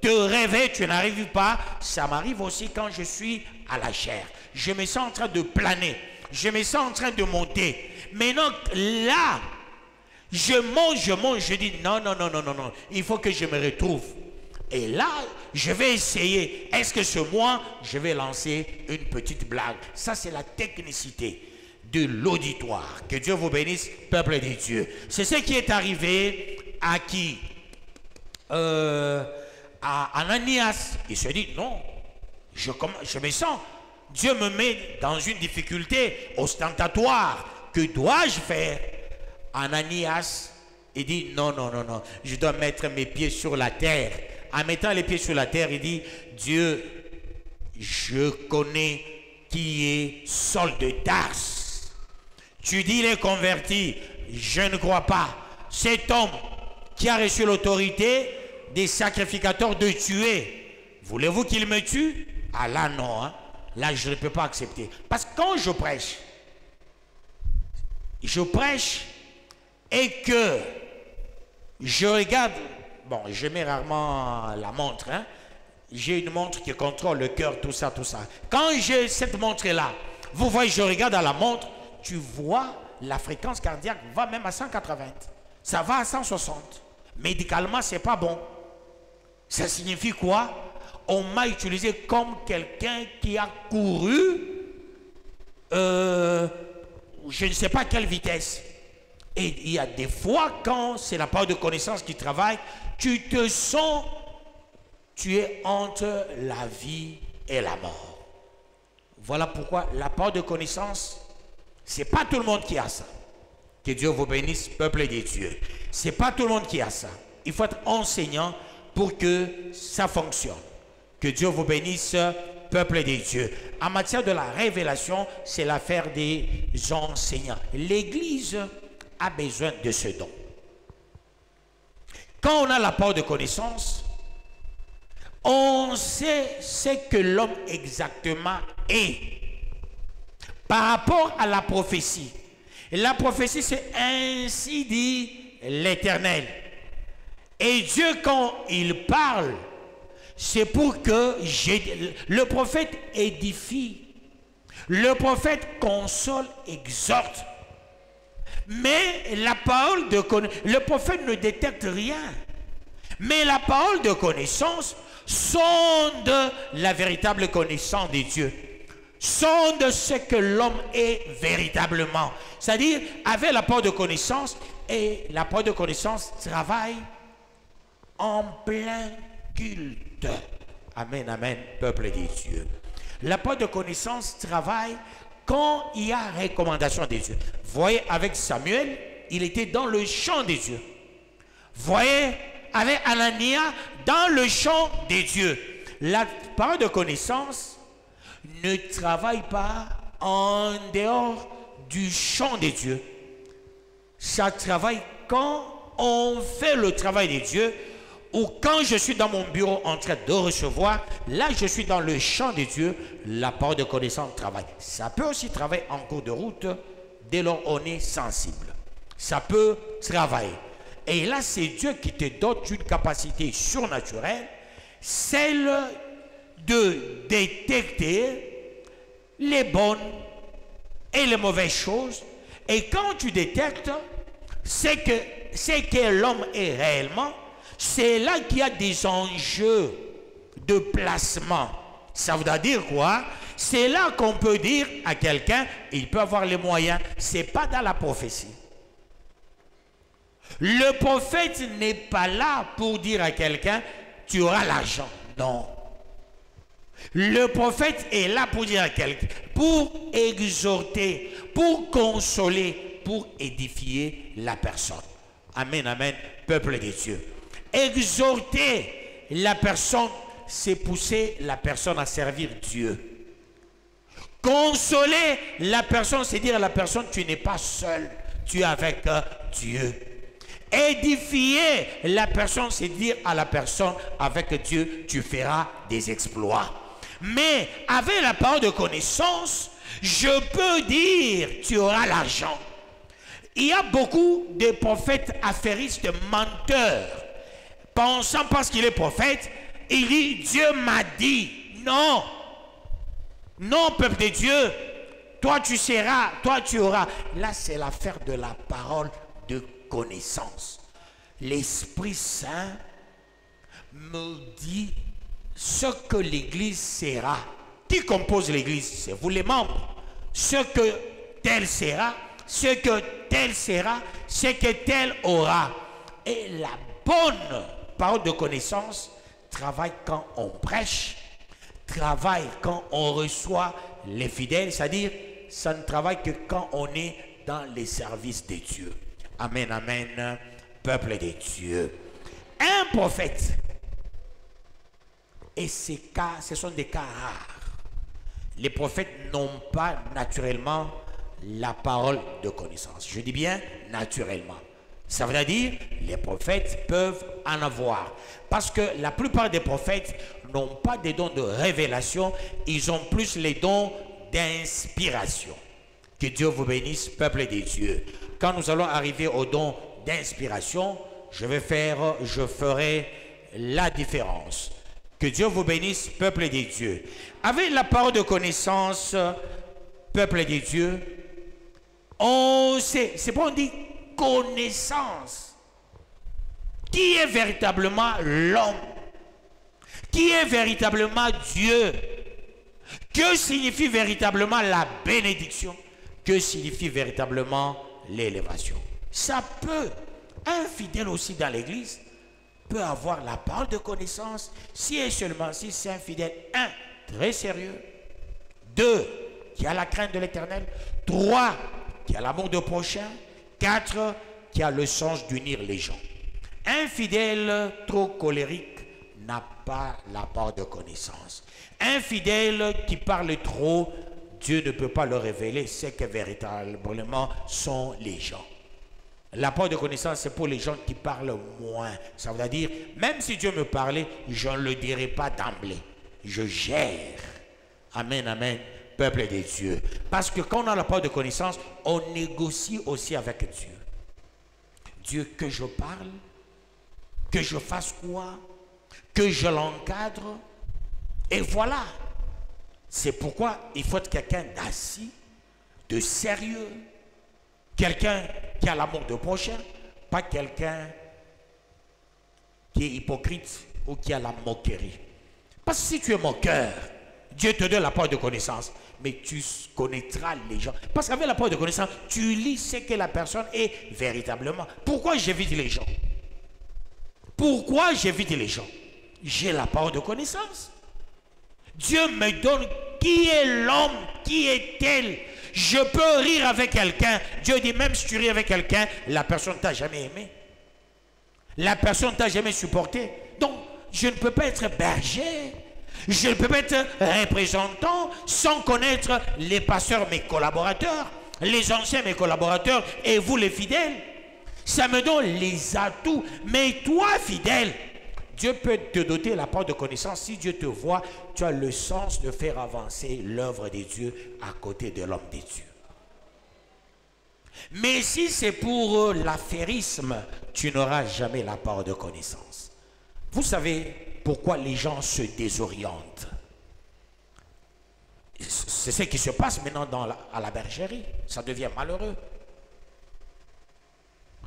te réveiller, tu n'arrives pas. Ça m'arrive aussi quand je suis à la chair. Je me sens en train de planer. Je me sens en train de monter. Maintenant, là, je monte, je dis non. Il faut que je me retrouve. Et là, je vais essayer. Est-ce que ce mois, je vais lancer une petite blague? Ça, c'est la technicité de l'auditoire. Que Dieu vous bénisse, peuple de Dieu. C'est ce qui est arrivé à qui? À Ananias. Il se dit non, je me sens, Dieu me met dans une difficulté ostentatoire. Que dois-je faire? Ananias, il dit non, je dois mettre mes pieds sur la terre. En mettant les pieds sur la terre, il dit, Dieu, je connais qui est Saul de Tarse. Tu dis, il est converti. Je ne crois pas. Cet homme qui a reçu l'autorité des sacrificateurs de tuer, voulez-vous qu'il me tue? Ah là non, hein. Là je ne peux pas accepter. Parce que quand je prêche et que je regarde, bon, je mets rarement la montre, hein. J'ai une montre qui contrôle le cœur, tout ça, tout ça. Quand j'ai cette montre-là, vous voyez, je regarde à la montre, tu vois, la fréquence cardiaque va même à 180. Ça va à 160. Médicalement, c'est pas bon. Ça signifie quoi? On m'a utilisé comme quelqu'un qui a couru, je ne sais pas quelle vitesse. Et il y a des fois, quand c'est la part de connaissance qui travaille, tu te sens, tu es entre la vie et la mort. Voilà pourquoi la part de connaissance, c'est pas tout le monde qui a ça. Que Dieu vous bénisse, peuple de Dieu. C'est pas tout le monde qui a ça. Il faut être enseignant pour que ça fonctionne. Que Dieu vous bénisse, peuple de Dieu. En matière de la révélation, c'est l'affaire des enseignants. L'Église a besoin de ce don. Quand on a la part de connaissance, on sait ce que l'homme exactement est par rapport à la prophétie. Et la prophétie, c'est ainsi dit l'Éternel. Et Dieu, quand il parle, c'est pour que le prophète édifie, le prophète console, exhorte. Mais la parole de connaissance, le prophète ne détecte rien. Mais la parole de connaissance sonde la véritable connaissance de Dieu. Sonde ce que l'homme est véritablement. C'est-à-dire, avec la parole de connaissance, et la parole de connaissance travaille en plein culte. Amen, amen, peuple de Dieu. La parole de connaissance travaille quand il y a recommandation de Dieu. Voyez, avec Samuel, il était dans le champ de Dieu. Voyez, avec Anania, dans le champ de Dieu. La parole de connaissance ne travaille pas en dehors du champ de Dieu. Ça travaille quand on fait le travail de Dieu, ou quand je suis dans mon bureau en train de recevoir, là je suis dans le champ de Dieu, la parole de connaissance travaille. Ça peut aussi travailler en cours de route, dès lors on est sensible. Ça peut travailler. Et là c'est Dieu qui te donne une capacité surnaturelle, celle de détecter les bonnes et les mauvaises choses. Et quand tu détectes ce que l'homme est réellement, c'est là qu'il y a des enjeux de placement. Ça veut dire quoi? C'est là qu'on peut dire à quelqu'un, il peut avoir les moyens. Ce n'est pas dans la prophétie. Le prophète n'est pas là pour dire à quelqu'un, tu auras l'argent. Non. Le prophète est là pour dire à quelqu'un, pour exhorter, pour consoler, pour édifier la personne. Amen, amen, peuple de Dieu. Exhorter la personne, c'est pousser la personne à servir Dieu. Consoler la personne, c'est dire à la personne, tu n'es pas seul, tu es avec Dieu. Édifier la personne, c'est dire à la personne, avec Dieu, tu feras des exploits. Mais avec la parole de connaissance, je peux dire, tu auras l'argent. Il y a beaucoup de prophètes affairistes menteurs. Pensant parce qu'il est prophète, il dit, Dieu m'a dit. Non. Non, peuple de Dieu. Toi, tu seras, toi, tu auras. Là, c'est l'affaire de la parole de connaissance. L'Esprit Saint me dit ce que l'Église sera. Qui compose l'Église? C'est vous les membres. Ce que tel sera, ce que tel sera, ce que tel aura. Et la bonne parole de connaissance travaille quand on prêche, travaille quand on reçoit les fidèles, c'est-à-dire ça ne travaille que quand on est dans les services de Dieu. Amen, amen, peuple de Dieu. Un prophète, et ces cas, ce sont des cas rares. Les prophètes n'ont pas naturellement la parole de connaissance. Je dis bien naturellement. Ça veut dire les prophètes peuvent en avoir. Parce que la plupart des prophètes n'ont pas des dons de révélation, ils ont plus les dons d'inspiration. Que Dieu vous bénisse, peuple des dieux. Quand nous allons arriver au don d'inspiration, je ferai la différence. Que Dieu vous bénisse, peuple des dieux. Avec la parole de connaissance, peuple des dieux, on sait, c'est pas on dit connaissance. Qui est véritablement l'homme? Qui est véritablement Dieu? Que signifie véritablement la bénédiction? Que signifie véritablement l'élévation? Ça peut, un fidèle aussi dans l'église peut avoir la parole de connaissance si et seulement si c'est un fidèle, un, très sérieux, deux, qui a la crainte de l'éternel, trois, qui a l'amour de prochain, quatre, qui a le sens d'unir les gens. Un fidèle trop colérique n'a pas la parole de connaissance. Un fidèle qui parle trop, Dieu ne peut pas le révéler, c'est que véritablement sont les gens. La parole de connaissance, c'est pour les gens qui parlent moins. Ça veut dire, même si Dieu me parlait, je ne le dirai pas d'emblée. Je gère. Amen, amen, peuple des dieux. Parce que quand on a la parole de connaissance, on négocie aussi avec Dieu. Dieu, que je parle, que je fasse quoi, que je l'encadre. Et voilà. C'est pourquoi il faut être quelqu'un d'assis, de sérieux, quelqu'un qui a l'amour de prochain, pas quelqu'un qui est hypocrite ou qui a la moquerie. Parce que si tu es moqueur, Dieu te donne la parole de connaissance, mais tu connaîtras les gens. Parce qu'avec la parole de connaissance, tu lis ce que la personne est véritablement. Pourquoi j'évite les gens? Pourquoi j'évite les gens? J'ai la parole de connaissance. Dieu me donne qui est l'homme, qui est-elle. Je peux rire avec quelqu'un. Dieu dit, même si tu ris avec quelqu'un, la personne ne t'a jamais aimé. La personne ne t'a jamais supporté. Donc, je ne peux pas être berger. Je ne peux pas être représentant sans connaître les pasteurs, mes collaborateurs, les anciens, mes collaborateurs, et vous, les fidèles. Ça me donne les atouts. Mais toi, fidèle, Dieu peut te doter la part de connaissance. Si Dieu te voit, tu as le sens de faire avancer l'œuvre de Dieu à côté de l'homme de Dieu. Mais si c'est pour l'affairisme, tu n'auras jamais la part de connaissance. Vous savez pourquoi les gens se désorientent? C'est ce qui se passe maintenant à la bergerie. Ça devient malheureux.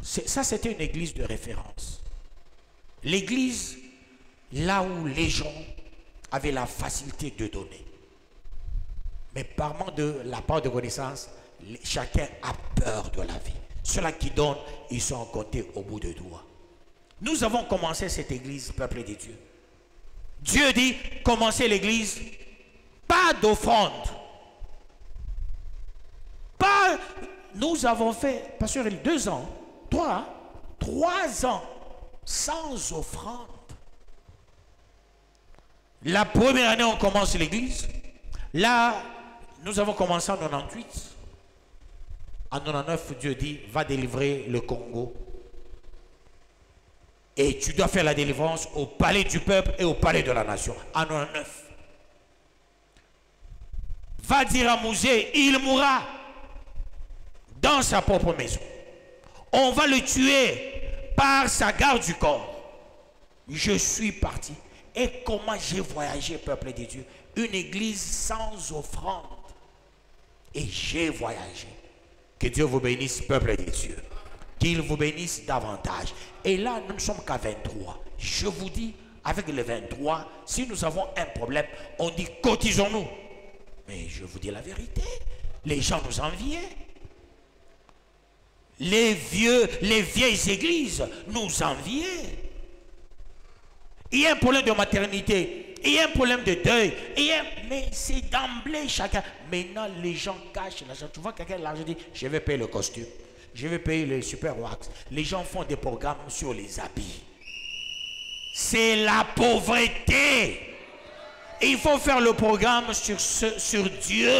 Ça, c'était une église de référence. L'église, là où les gens avaient la facilité de donner. Mais par manque de la part de connaissance, chacun a peur de la vie. Ceux-là qui donnent, ils sont comptés au bout de doigts. Nous avons commencé cette église, peuple de Dieu. Dieu dit, commencez l'église, pas d'offrande. Pas, nous avons fait, pasteur, 2 ans, 3 ans, sans offrande. La première année, on commence l'église. Là, nous avons commencé en 98. En 99, Dieu dit, va délivrer le Congo. Et tu dois faire la délivrance au palais du peuple et au palais de la nation. En 99. Va dire à Mouzé, il mourra dans sa propre maison. On va le tuer par sa garde du corps. Je suis parti. Et comment j'ai voyagé, peuple de Dieu? Une église sans offrande. Et j'ai voyagé. Que Dieu vous bénisse, peuple de Dieu. Qu'il vous bénisse davantage. Et là, nous ne sommes qu'à 23. Je vous dis, avec les 23, si nous avons un problème, on dit cotisons-nous. Mais je vous dis la vérité. Les gens nous enviaient. Les vieilles églises nous enviaient. Il y a un problème de maternité, il y a un problème de deuil, mais c'est d'emblée chacun. Maintenant, les gens cachent l'argent. Tu vois quelqu'un l'argent dit, je vais payer le costume, je vais payer le super wax. Les gens font des programmes sur les habits. C'est la pauvreté. Il faut faire le programme sur Dieu.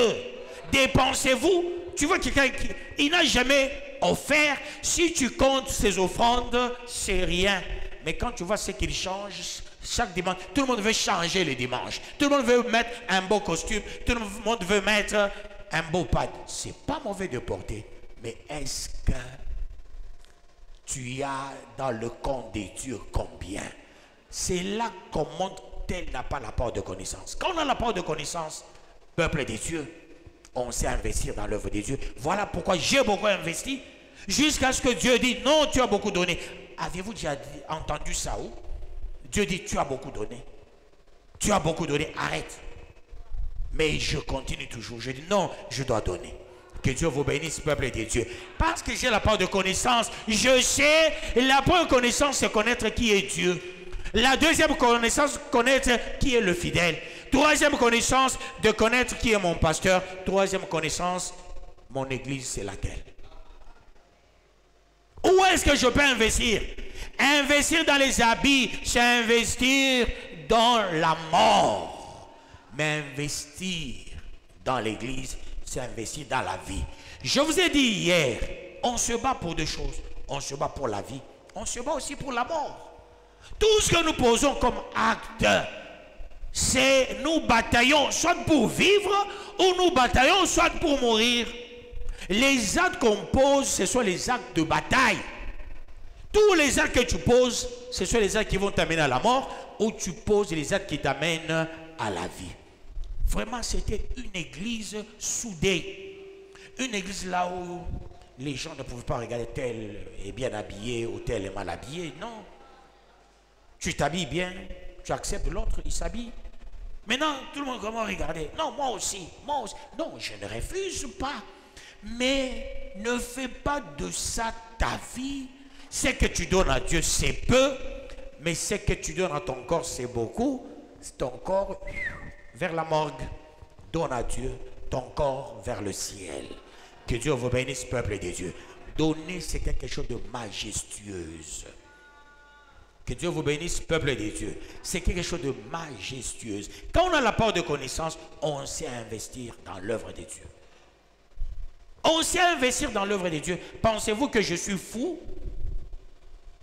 Dépensez-vous. Tu vois quelqu'un qui n'a jamais offert. Si tu comptes ses offrandes, c'est rien. Mais quand tu vois ce qu'il change chaque dimanche, tout le monde veut changer le dimanche. Tout le monde veut mettre un beau costume. Tout le monde veut mettre un beau pad. C'est pas mauvais de porter. Mais est-ce que tu as dans le compte des dieux combien? C'est là qu'on montre tel n'a pas la part de connaissance. Quand on a la part de connaissance, peuple des dieux, on sait investir dans l'œuvre des dieux. Voilà pourquoi j'ai beaucoup investi. Jusqu'à ce que Dieu dise, non, tu as beaucoup donné. Avez-vous déjà entendu ça où? Dieu dit, tu as beaucoup donné. Tu as beaucoup donné, arrête. Mais je continue toujours. Je dis, non, je dois donner. Que Dieu vous bénisse, peuple des dieux. Parce que j'ai la part de connaissance, je sais, la première connaissance, c'est connaître qui est Dieu. La deuxième connaissance, connaître qui est le fidèle. Troisième connaissance, de connaître qui est mon pasteur. Troisième connaissance, mon église, c'est laquelle? Où est-ce que je peux investir? Investir dans les habits, c'est investir dans la mort. Mais investir dans l'église, c'est investir dans la vie. Je vous ai dit hier, on se bat pour deux choses. On se bat pour la vie, on se bat aussi pour la mort. Tout ce que nous posons comme acte, c'est nous bataillons soit pour vivre ou nous bataillons soit pour mourir. Les actes qu'on pose, ce sont les actes de bataille. Tous les actes que tu poses, ce sont les actes qui vont t'amener à la mort, ou tu poses les actes qui t'amènent à la vie. Vraiment, c'était une église soudée. Une église là où les gens ne pouvaient pas regarder tel est bien habillé ou tel est mal habillé. Non. Tu t'habilles bien, tu acceptes l'autre, il s'habille. Maintenant, tout le monde commence à regarder. Non, moi aussi, moi aussi. Non, je ne refuse pas. Mais ne fais pas de ça ta vie. Ce que tu donnes à Dieu, c'est peu. Mais ce que tu donnes à ton corps, c'est beaucoup. Ton corps vers la morgue. Donne à Dieu ton corps vers le ciel. Que Dieu vous bénisse, peuple de Dieu. Donner, c'est quelque chose de majestueuse. Que Dieu vous bénisse, peuple de Dieu. C'est quelque chose de majestueuse. Quand on a la part de connaissance, on sait investir dans l'œuvre de Dieu. On sait investir dans l'œuvre de Dieu. Pensez-vous que je suis fou?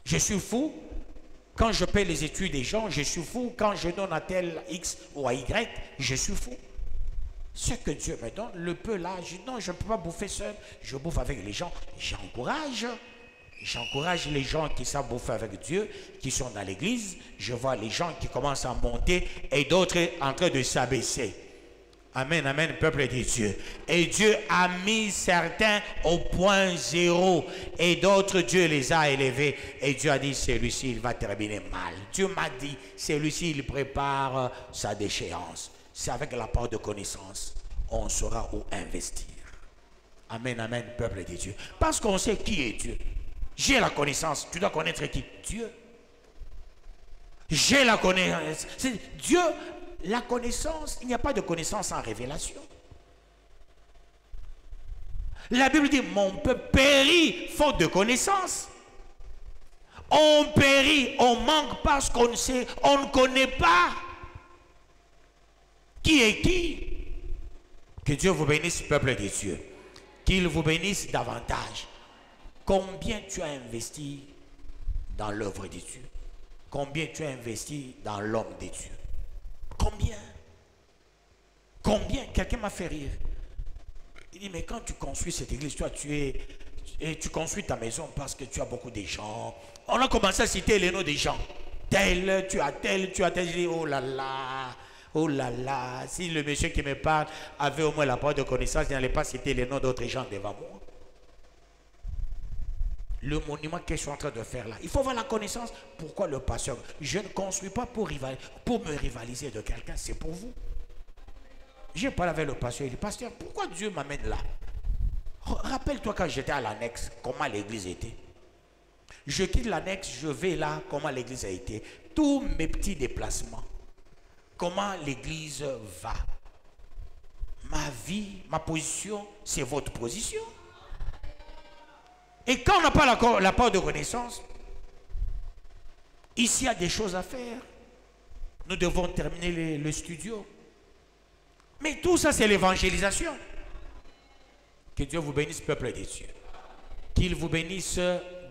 Je suis fou quand je paie les études des gens. Je suis fou quand je donne à tel X ou à Y. Je suis fou. Ce que Dieu me donne, le peu là, non, je ne peux pas bouffer seul. Je bouffe avec les gens. J'encourage les gens qui savent bouffer avec Dieu, qui sont dans l'église. Je vois les gens qui commencent à monter et d'autres en train de s'abaisser. Amen, amen, peuple de Dieu. Et Dieu a mis certains au point zéro et d'autres, Dieu les a élevés. Et Dieu a dit, celui-ci, il va terminer mal. Dieu m'a dit, celui-ci, il prépare sa déchéance. C'est avec la part de connaissance, on saura où investir. Amen, amen, peuple de Dieu. Parce qu'on sait qui est Dieu. J'ai la connaissance, tu dois connaître qui? Dieu. J'ai la connaissance. C'est Dieu. La connaissance, il n'y a pas de connaissance sans révélation. La Bible dit, mon peuple périt faute de connaissance. On périt, on manque parce qu'on ne sait, on ne connaît pas qui est qui. Que Dieu vous bénisse, peuple de Dieu. Qu'il vous bénisse davantage. Combien tu as investi dans l'œuvre de Dieu? Combien tu as investi dans l'homme de Dieu? Combien? Combien? Quelqu'un m'a fait rire. Il dit, mais quand tu construis cette église, toi, tu construis ta maison parce que tu as beaucoup de gens. On a commencé à citer les noms des gens. Tel, tu as tel, tu as tel. Je dis, oh là là, oh là là. Si le monsieur qui me parle avait au moins la part de connaissance, il n'allait pas citer les noms d'autres gens devant moi. Le monument que je suis en train de faire là, il faut avoir la connaissance. Pourquoi le pasteur? Je ne construis pas pour me rivaliser de quelqu'un, c'est pour vous. J'ai parlé avec le pasteur, il dit, pasteur, pourquoi Dieu m'amène là? Rappelle-toi quand j'étais à l'annexe, comment l'église était. Je quitte l'annexe, je vais là, comment l'église a été. Tous mes petits déplacements, comment l'église va. Ma vie, ma position, c'est votre position. Et quand on n'a pas la part de connaissance, ici il y a des choses à faire. Nous devons terminer le studio. Mais tout ça, c'est l'évangélisation. Que Dieu vous bénisse, peuple de Dieu. Qu'il vous bénisse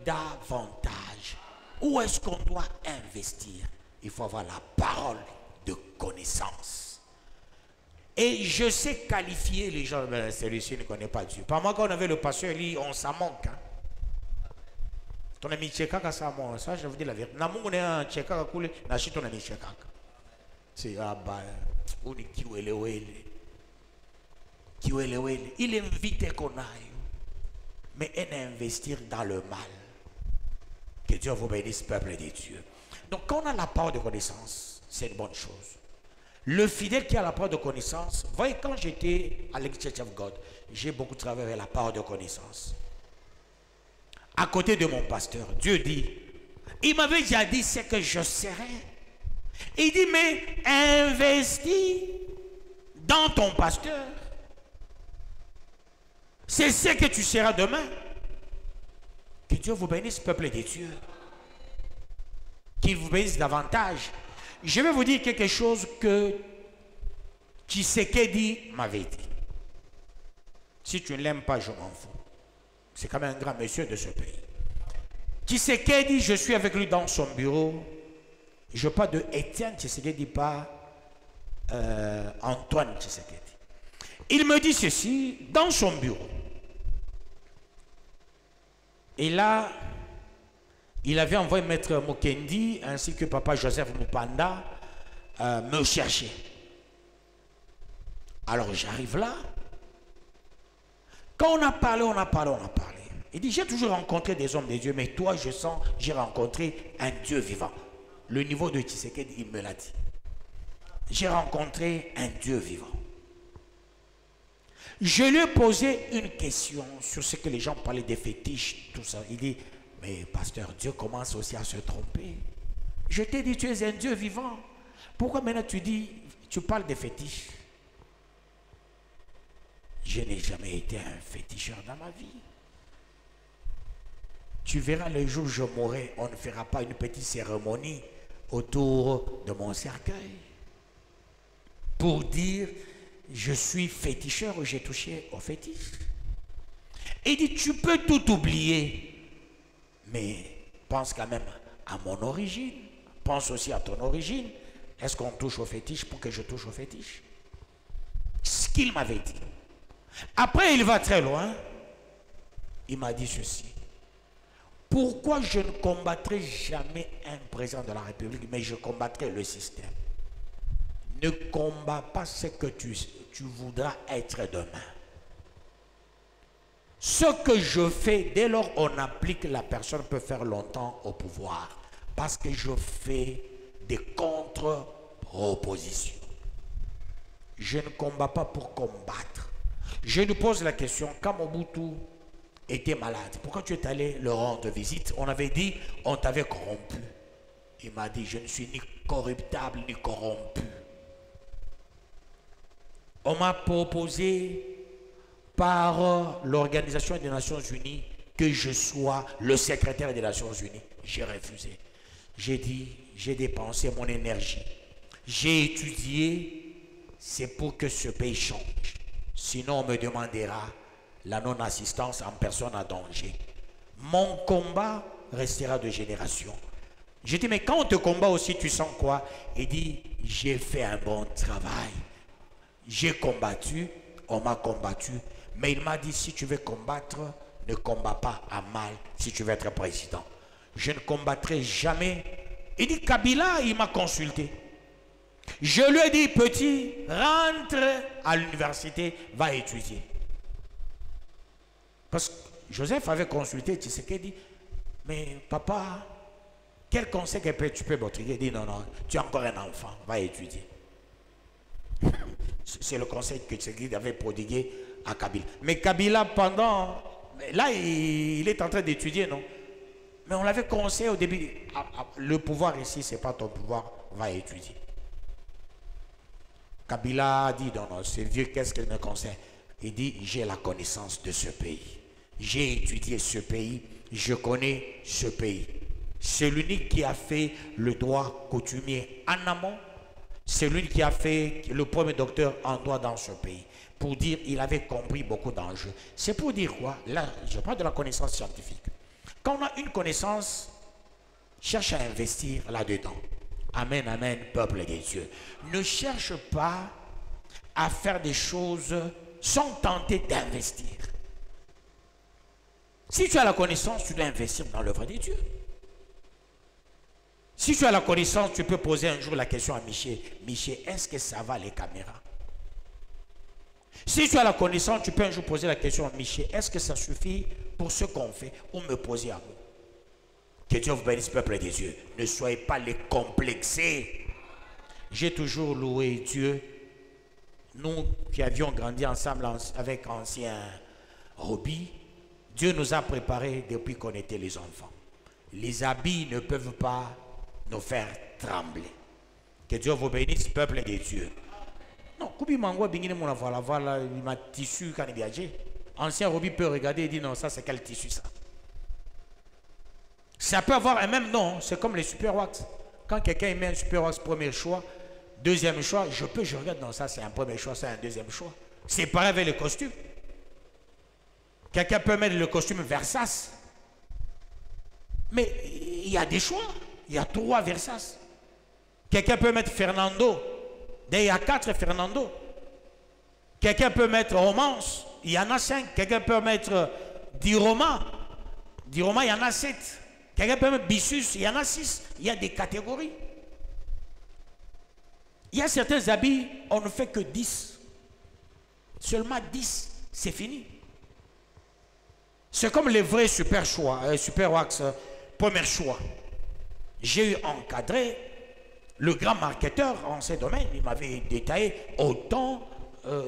davantage. Où est-ce qu'on doit investir? il faut avoir la parole de connaissance. Et je sais qualifier les gens, ben, celui-ci ne connaît pas Dieu. Par moi, quand on avait le pasteur, il dit, on s'en manque. Hein. Ton ami Tchekaka, ça manque. Ça, je vous dis la vérité. Namou, on est un Tchekaka, coulé, n'achète ton ami Tchekaka. C'est, ah bah, on est qui ou il invite qu'on aille, mais elle investir dans le mal. Que Dieu vous bénisse, peuple de Dieu. Donc, quand on a la part de connaissance, c'est une bonne chose. Le fidèle qui a la part de connaissance, vous voyez, quand j'étais à l'Église Church of God, j'ai beaucoup travaillé avec la part de connaissance. À côté de mon pasteur, Dieu dit, il m'avait déjà dit ce que je serais. Il dit, mais investis dans ton pasteur. C'est ce que tu seras demain. Que Dieu vous bénisse, peuple de Dieu. Qu'il vous bénisse davantage. Je vais vous dire quelque chose que Tshisekedi m'avait dit. Si tu ne l'aimes pas, je m'en fous. C'est quand même un grand monsieur de ce pays. Tshisekedi, je suis avec lui dans son bureau. Je parle de Étienne Tshisekedi, pas Antoine Tshisekedi. Il me dit ceci dans son bureau. Et là, il avait envoyé Maître Mokendi ainsi que Papa Joseph Mupanda me chercher. Alors j'arrive là. Quand on a parlé. Il dit, j'ai toujours rencontré des hommes de Dieu, mais toi, je sens, j'ai rencontré un Dieu vivant. Le niveau de Tshisekedi, il me l'a dit. J'ai rencontré un Dieu vivant. Je lui ai posé une question sur ce que les gens parlaient des fétiches, tout ça. Il dit, mais pasteur, Dieu commence aussi à se tromper. Je t'ai dit, tu es un Dieu vivant. Pourquoi maintenant tu parles des fétiches? Je n'ai jamais été un féticheur dans ma vie. Tu verras le jour où je mourrai, on ne fera pas une petite cérémonie autour de mon cercueil pour dire je suis féticheur ou j'ai touché au fétiche. Il dit tu peux tout oublier, mais pense quand même à mon origine, pense aussi à ton origine. Est-ce qu'on touche au fétiche pour que je touche au fétiche? Ce qu'il m'avait dit. Après il va très loin, il m'a dit ceci. Pourquoi je ne combattrai jamais un président de la République, mais je combattrai le système? Ne combats pas ce que tu voudras être demain. Ce que je fais, dès lors on applique, la personne peut faire longtemps au pouvoir. Parce que je fais des contre-propositions. Je ne combats pas pour combattre. Je lui pose la question, quand Mobutu était malade, pourquoi tu es allé le rendre visite? On avait dit, on t'avait corrompu. Il m'a dit, je ne suis ni corruptable ni corrompu. On m'a proposé par l'Organisation des Nations Unies que je sois le secrétaire des Nations Unies. J'ai refusé. J'ai dit, j'ai dépensé mon énergie. J'ai étudié, c'est pour que ce pays change. Sinon, on me demandera la non-assistance en personne à danger. Mon combat restera de génération. J'ai dit, mais quand on te combat aussi, tu sens quoi? Il dit, j'ai fait un bon travail. J'ai combattu, on m'a combattu. Mais il m'a dit, si tu veux combattre, ne combats pas à mal si tu veux être président. Je ne combattrai jamais. Il dit, Kabila, il m'a consulté. Je lui ai dit, petit, rentre à l'université, va étudier. Parce que Joseph avait consulté Tshisekedi, mais papa, quel conseil que tu peux m'offrir? Il dit, non, non, tu es encore un enfant, va étudier. C'est le conseil que Tshisekedi avait prodigué à Kabila. Mais Kabila, pendant... Là, il est en train d'étudier, non? Mais on l'avait conseillé au début, le pouvoir ici, ce n'est pas ton pouvoir, va étudier. Kabila a dit, non, non, c'est vieux, qu'est-ce qu'il me conseille? Il dit, j'ai la connaissance de ce pays. J'ai étudié ce pays, je connais ce pays. C'est l'unique qui a fait le droit coutumier en amont. C'est lui qui a fait le premier docteur en droit dans ce pays. Pour dire, il avait compris beaucoup d'enjeux. C'est pour dire quoi? Là, je parle de la connaissance scientifique. Quand on a une connaissance, cherche à investir là-dedans. Amen, amen, peuple de Dieu. Ne cherche pas à faire des choses sans tenter d'investir. Si tu as la connaissance, tu dois investir dans l'œuvre de Dieu. Si tu as la connaissance, tu peux poser un jour la question à Michel. Michel, est-ce que ça va les caméras? Si tu as la connaissance, tu peux un jour poser la question à Michel. Est-ce que ça suffit pour ce qu'on fait? Ou me poser à vous. Que Dieu vous bénisse, peuple de Dieu. Ne soyez pas les complexés. J'ai toujours loué Dieu. Nous qui avions grandi ensemble avec ancien Roby, Dieu nous a préparés depuis qu'on était les enfants. Les habits ne peuvent pas nous faire trembler. Que Dieu vous bénisse, peuple de Dieu. Non, Koubi Mango bingine mon voilà, il m'a tissu quand il viageait. Ancien Roby peut regarder et dire non, ça c'est quel tissu ça? Ça peut avoir un même nom, c'est comme les super wax. Quand quelqu'un met un super wax premier choix, deuxième choix, je regarde, non, ça c'est un premier choix, c'est un deuxième choix. C'est pareil avec les costumes. Quelqu'un peut mettre le costume Versace. Mais il y a des choix. Il y a 3 Versace. Quelqu'un peut mettre Fernando. Il y a 4 Fernando. Quelqu'un peut mettre Romance. Il y en a 5. Quelqu'un peut mettre Diroma. Diroma, il y en a 7. Quelqu'un peut mettre Bissus. Il y en a 6. Il y a des catégories. Il y a certains habits, on ne fait que 10. Seulement 10, c'est fini. C'est comme les vrais super choix, super wax, premier choix. J'ai eu encadré le grand marketeur en ce domaine. Il m'avait détaillé. Autant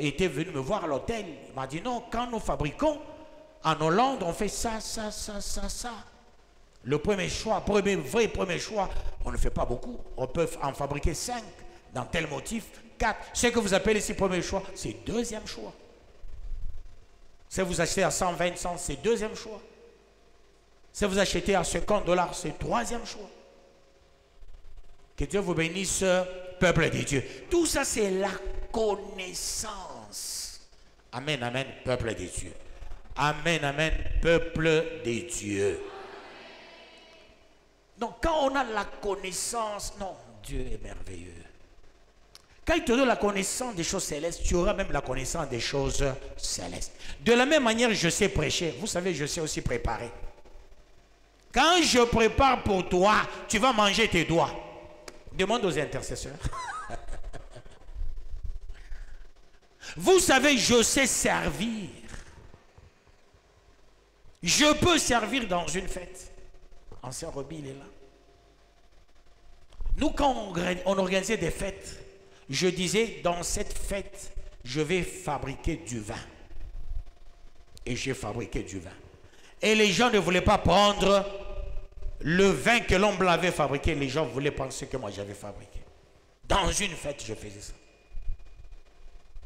était venu me voir à l'hôtel. Il m'a dit non, quand nous fabriquons en Hollande, on fait ça. Le premier choix, vrai premier choix, on ne fait pas beaucoup. On peut en fabriquer 5 dans tel motif, 4. Ce que vous appelez ici premier choix, c'est deuxième choix. Si vous achetez à 120 cents, c'est deuxième choix. Si vous achetez à $50, c'est troisième choix. Que Dieu vous bénisse, peuple de Dieu. Tout ça, c'est la connaissance. Amen, amen, peuple de Dieu. Amen, amen, peuple de Dieu. Donc, quand on a la connaissance, non, Dieu est merveilleux. Quand il te donne la connaissance des choses célestes, tu auras même la connaissance des choses célestes. De la même manière, je sais prêcher. Vous savez, je sais aussi préparer. Quand je prépare pour toi, tu vas manger tes doigts. Demande aux intercesseurs. Vous savez, je sais servir. Je peux servir dans une fête. Ancien Roby, il est là. Nous, quand on organisait des fêtes, je disais, dans cette fête, je vais fabriquer du vin. Et j'ai fabriqué du vin. Et les gens ne voulaient pas prendre le vin que l'homme avait fabriqué. Les gens voulaient prendre ce que moi j'avais fabriqué. Dans une fête, je faisais ça.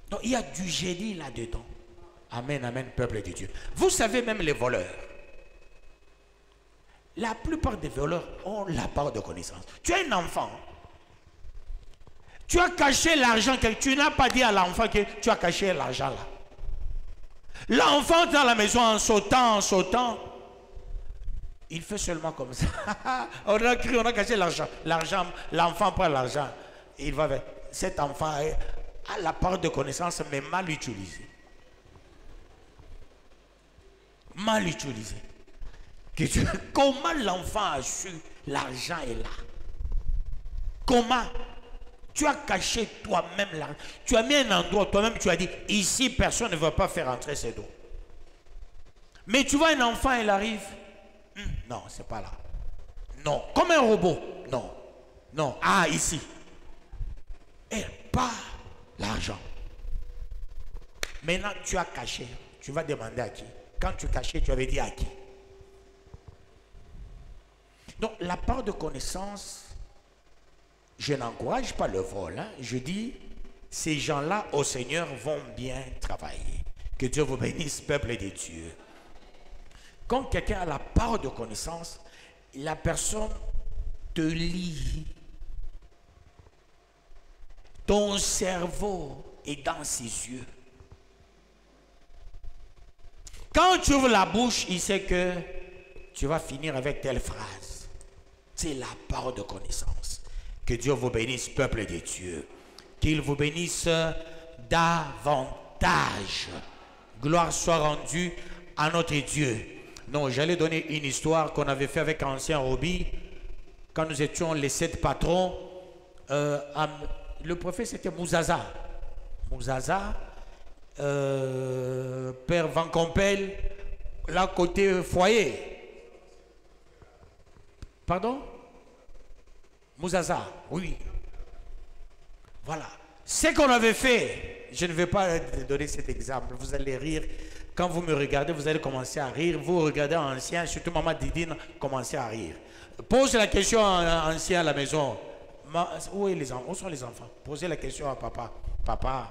Donc, il y a du génie là-dedans. Amen, amen, peuple de Dieu. Vous savez, même les voleurs. La plupart des voleurs ont la part de connaissance. Tu as un enfant. Tu as caché l'argent que tu n'as pas dit à l'enfant que tu as caché l'argent là. L'enfant est à la maison en sautant. Il fait seulement comme ça. On a crié, on a caché l'argent. L'enfant prend l'argent. Il va avec. Cet enfant a la part de connaissance, mais mal utilisée. Mal utilisée. Comment l'enfant a su l'argent est là? Comment? Tu as caché toi-même l'argent. Tu as mis un endroit, toi-même tu as dit, ici personne ne va pas faire entrer ses dos. Mais tu vois un enfant, il arrive. Non, c'est pas là. Non, comme un robot. Non. Ah, ici. Et pas l'argent. Maintenant, tu as caché. Tu vas demander à qui? Quand tu cachais, tu avais dit à qui? Donc, la part de connaissance, je n'encourage pas le vol. Hein. Je dis, ces gens-là, au Seigneur, vont bien travailler. Que Dieu vous bénisse, peuple de Dieu. Quand quelqu'un a la part de connaissance, la personne te lit. Ton cerveau est dans ses yeux. Quand tu ouvres la bouche, il sait que tu vas finir avec telle phrase. C'est la part de connaissance. Que Dieu vous bénisse, peuple de Dieu. Qu'il vous bénisse davantage. Gloire soit rendue à notre Dieu. Non, j'allais donner une histoire qu'on avait fait avec Ancien Roby. Quand nous étions les 7 patrons, le prophète c'était Mouzaza. Mouzaza, Père Van Compel, là côté foyer. Pardon? Mouzaza, oui. Voilà. Ce qu'on avait fait, je ne vais pas donner cet exemple, vous allez rire. Quand vous me regardez, vous allez commencer à rire. Vous regardez ancien, surtout Maman Didine, commencez à rire. Pose la question à ancien à la maison. Où sont les enfants? Posez la question à papa. Papa,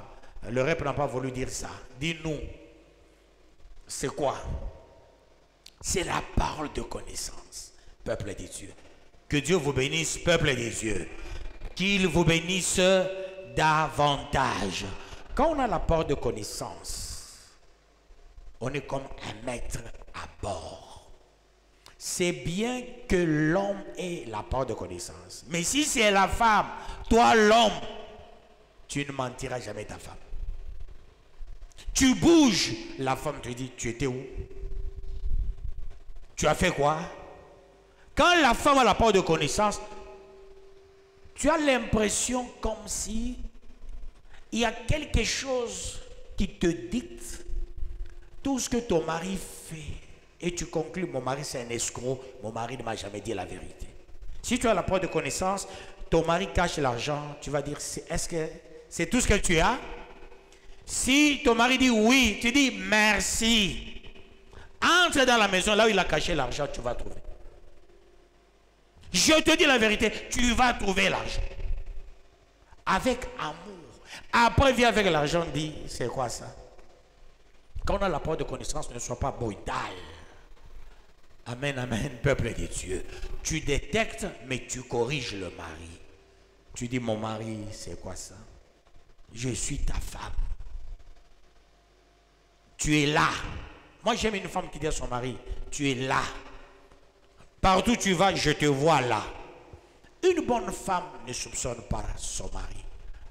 le rep n'a pas voulu dire ça. Dis-nous, c'est quoi? C'est la parole de connaissance, peuple de Dieu. Que Dieu vous bénisse, peuple de Dieu. Qu'il vous bénisse davantage. Quand on a la parole de connaissance, on est comme un maître à bord. C'est bien que l'homme ait la parole de connaissance. Mais si c'est la femme, toi l'homme, tu ne mentiras jamais ta femme. Tu bouges, la femme te dit, tu étais où? Tu as fait quoi? Quand la femme a la parole de connaissance, tu as l'impression comme si il y a quelque chose qui te dicte tout ce que ton mari fait. Et tu conclus, mon mari c'est un escroc, mon mari ne m'a jamais dit la vérité. Si tu as la parole de connaissance, ton mari cache l'argent, tu vas dire, est-ce que c'est tout ce que tu as? Si ton mari dit oui, tu dis merci. Entre dans la maison, là où il a caché l'argent, tu vas trouver. Je te dis la vérité, tu vas trouver l'argent. Avec amour. Après, viens avec l'argent, dis, c'est quoi ça? Quand on a la parole de connaissance, ne sois pas brutal. Amen, amen, peuple de Dieu. Tu détectes, mais tu corriges le mari. Tu dis, mon mari, c'est quoi ça? Je suis ta femme. Tu es là. Moi, j'aime une femme qui dit à son mari, tu es là. Partout où tu vas, je te vois là. Une bonne femme ne soupçonne pas son mari.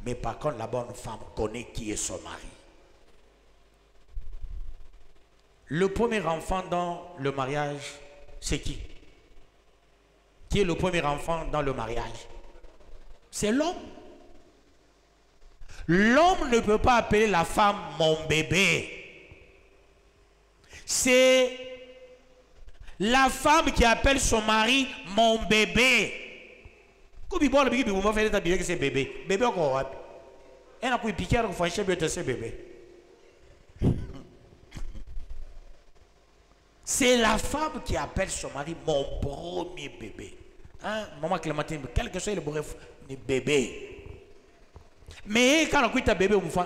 Mais par contre, la bonne femme connaît qui est son mari. Le premier enfant dans le mariage, c'est qui? Qui est le premier enfant dans le mariage? C'est l'homme. L'homme ne peut pas appeler la femme mon bébé. C'est la femme qui appelle son mari mon bébé. C'est la femme qui appelle son mari mon premier bébé. Hein? Maman Clémentine, quel que soit le bref, bébé. Mais quand on ta bébé, on me fait,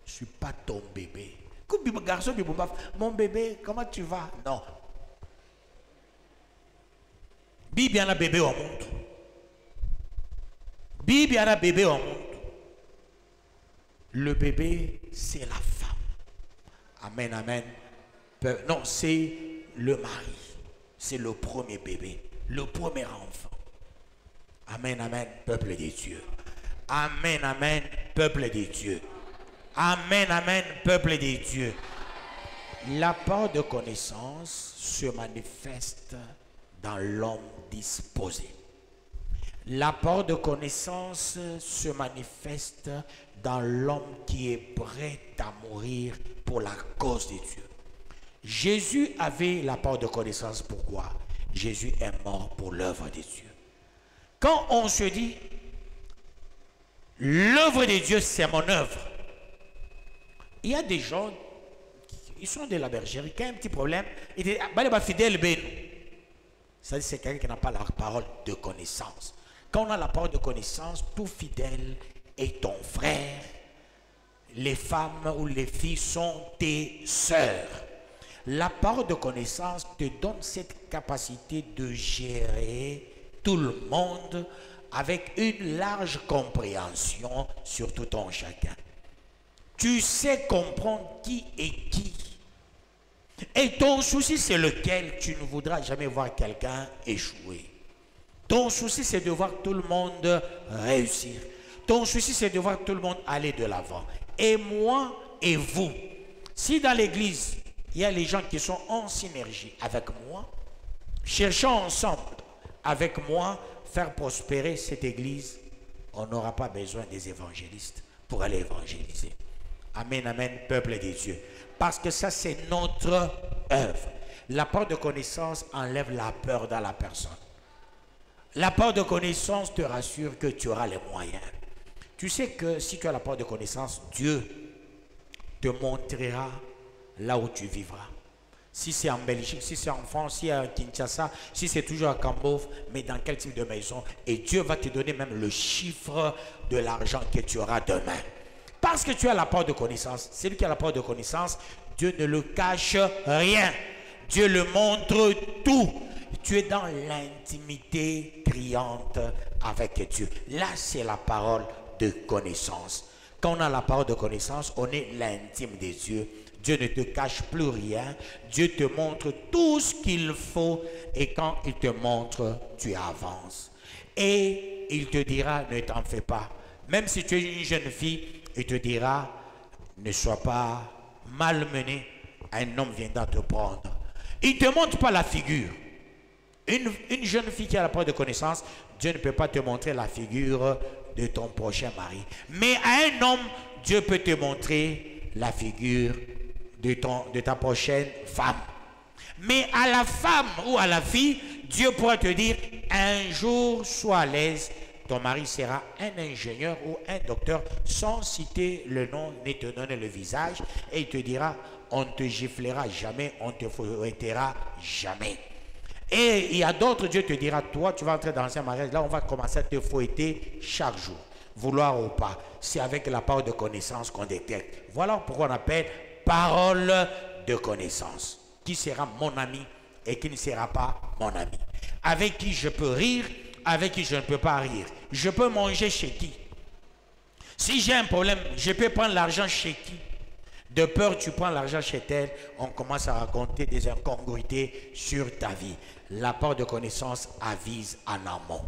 je ne suis pas ton bébé. Garçon, mon bébé, comment tu vas? Non. Bibi a un bébé au monde. Bibi a un bébé au monde. Le bébé, c'est la femme. Amen, amen. Non, c'est le mari. C'est le premier bébé. Le premier enfant. Amen, amen, peuple de Dieu. Amen, amen, peuple de Dieu. Amen, amen, peuple de Dieu. La parole de connaissance se manifeste dans l'homme disposé. La parole de connaissance se manifeste dans l'homme qui est prêt à mourir pour la cause de Dieu. Jésus avait la parole de connaissance. Pourquoi? Jésus est mort pour l'œuvre de Dieu. Quand on se dit l'œuvre de Dieu, c'est mon œuvre. Il y a des gens, ils sont de la bergerie, qui ont un petit problème, ils disent, fidèle, c'est-à-dire c'est quelqu'un qui n'a pas la parole de connaissance. Quand on a la parole de connaissance, tout fidèle est ton frère. Les femmes ou les filles sont tes sœurs. La parole de connaissance te donne cette capacité de gérer tout le monde avec une large compréhension sur tout un chacun. Tu sais comprendre qui est qui. Et ton souci, c'est lequel? Tu ne voudras jamais voir quelqu'un échouer. Ton souci, c'est de voir tout le monde réussir. Ton souci, c'est de voir tout le monde aller de l'avant. Et moi et vous, si dans l'église, il y a les gens qui sont en synergie avec moi, cherchons ensemble avec moi faire prospérer cette église, on n'aura pas besoin des évangélistes pour aller évangéliser. Amen, amen, peuple des dieux. Parce que ça, c'est notre œuvre. L'apport de connaissance enlève la peur dans la personne. L'apport de connaissance te rassure que tu auras les moyens. Tu sais que si tu as l'apport de connaissance, Dieu te montrera là où tu vivras. Si c'est en Belgique, si c'est en France, si c'est à Kinshasa, si c'est toujours à Cambove, mais dans quel type de maison. Et Dieu va te donner même le chiffre de l'argent que tu auras demain. Parce que tu as l'apport de connaissance. Celui qui a l'apport de connaissance, Dieu ne le cache rien. Dieu le montre tout. Tu es dans l'intimité criante avec Dieu. Là, c'est la parole de connaissance. Quand on a la parole de connaissance, on est l'intime des dieux. Dieu ne te cache plus rien. Dieu te montre tout ce qu'il faut. Et quand il te montre, tu avances. Et il te dira, ne t'en fais pas. Même si tu es une jeune fille, il te dira, ne sois pas malmené. Un homme viendra te prendre. Il ne te montre pas la figure. Une jeune fille qui a la parole de connaissance, Dieu ne peut pas te montrer la figure de ton prochain mari. Mais à un homme, Dieu peut te montrer la figure de ta prochaine femme. Mais à la femme ou à la fille, Dieu pourra te dire, un jour, sois à l'aise, ton mari sera un ingénieur ou un docteur, sans citer le nom ni te donner le visage, et il te dira, on ne te giflera jamais, on ne te fouettera jamais. Et il y a d'autres, Dieu te dira, toi, tu vas entrer dans un mariage, là, on va commencer à te fouetter chaque jour, vouloir ou pas. C'est avec la parole de connaissance qu'on détecte. Voilà pourquoi on appelle parole de connaissance. Qui sera mon ami et qui ne sera pas mon ami. Avec qui je peux rire, avec qui je ne peux pas rire. Je peux manger chez qui. Si j'ai un problème, je peux prendre l'argent chez qui. De peur, tu prends l'argent chez elle, on commence à raconter des incongruités sur ta vie. L'apport de connaissance avise en amont.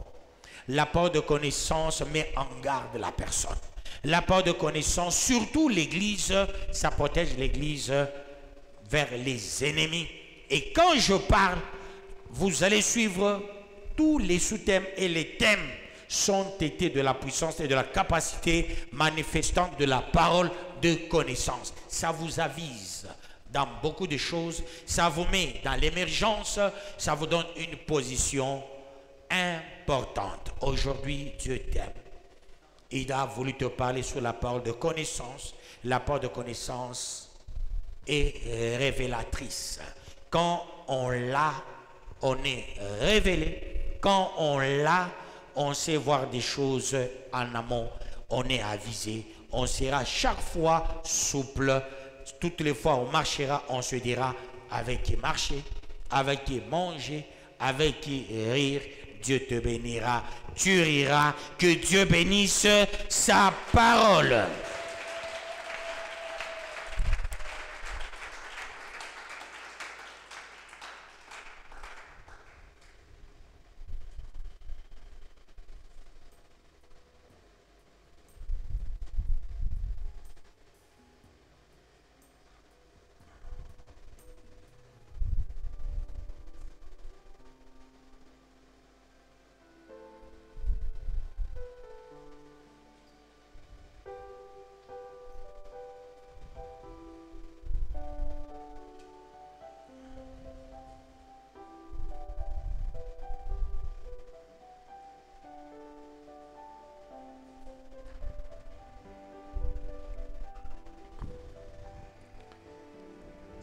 L'apport de connaissance met en garde la personne. L'apport de connaissance, surtout l'Église, ça protège l'Église vers les ennemis. Et quand je parle, vous allez suivre tous les sous-thèmes et les thèmes sont été de la puissance et de la capacité manifestante de la parole de connaissance. Ça vous avise dans beaucoup de choses, ça vous met dans l'émergence, ça vous donne une position importante. Aujourd'hui, Dieu t'aime. Il a voulu te parler sur la parole de connaissance. La parole de connaissance est révélatrice. Quand on l'a, on est révélé. Quand on l'a, on sait voir des choses en amont. On est avisé. On sera chaque fois souple. Toutes les fois on marchera, on se dira avec qui marcher, avec qui manger, avec qui rire. Dieu te bénira, tu riras. Que Dieu bénisse sa parole.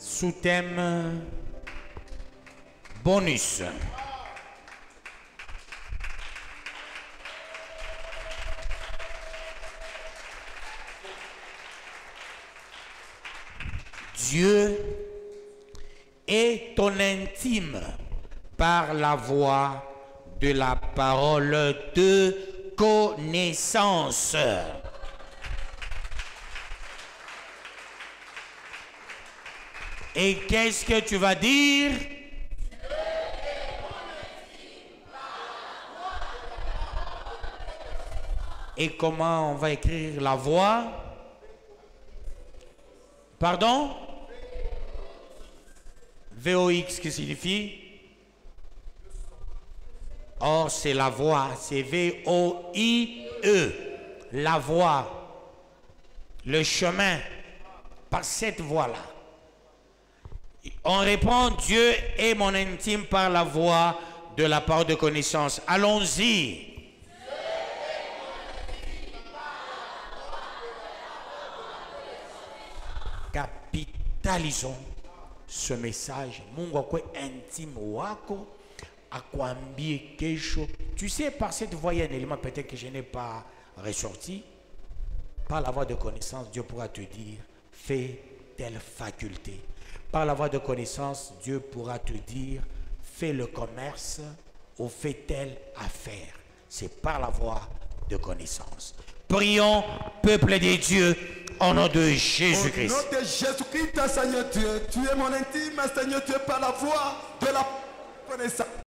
Sous-thème bonus. Dieu est ton intime par la voie de la parole de connaissance. Et qu'est-ce que tu vas dire? Et comment on va écrire la voix? Pardon? VOX qui signifie? Or, c'est la voie, c'est V-O-I-E, la voie, le chemin, par cette voie-là. On répond, Dieu est mon intime par la voie de la parole de connaissance. Allons-y. Capitalisons ce message. Mungu kwa intime wako. Akwambie kesho. Tu sais, par cette voie, il y a un élément peut-être que je n'ai pas ressorti. Par la voie de connaissance, Dieu pourra te dire, fais telle faculté. Par la voie de connaissance, Dieu pourra te dire, fais le commerce ou fais telle affaire. C'est par la voie de connaissance. Prions, peuple de Dieu, au nom de Jésus-Christ. Au nom de Jésus-Christ, Seigneur Dieu, tu es mon intime, Seigneur Dieu, par la voie de la connaissance.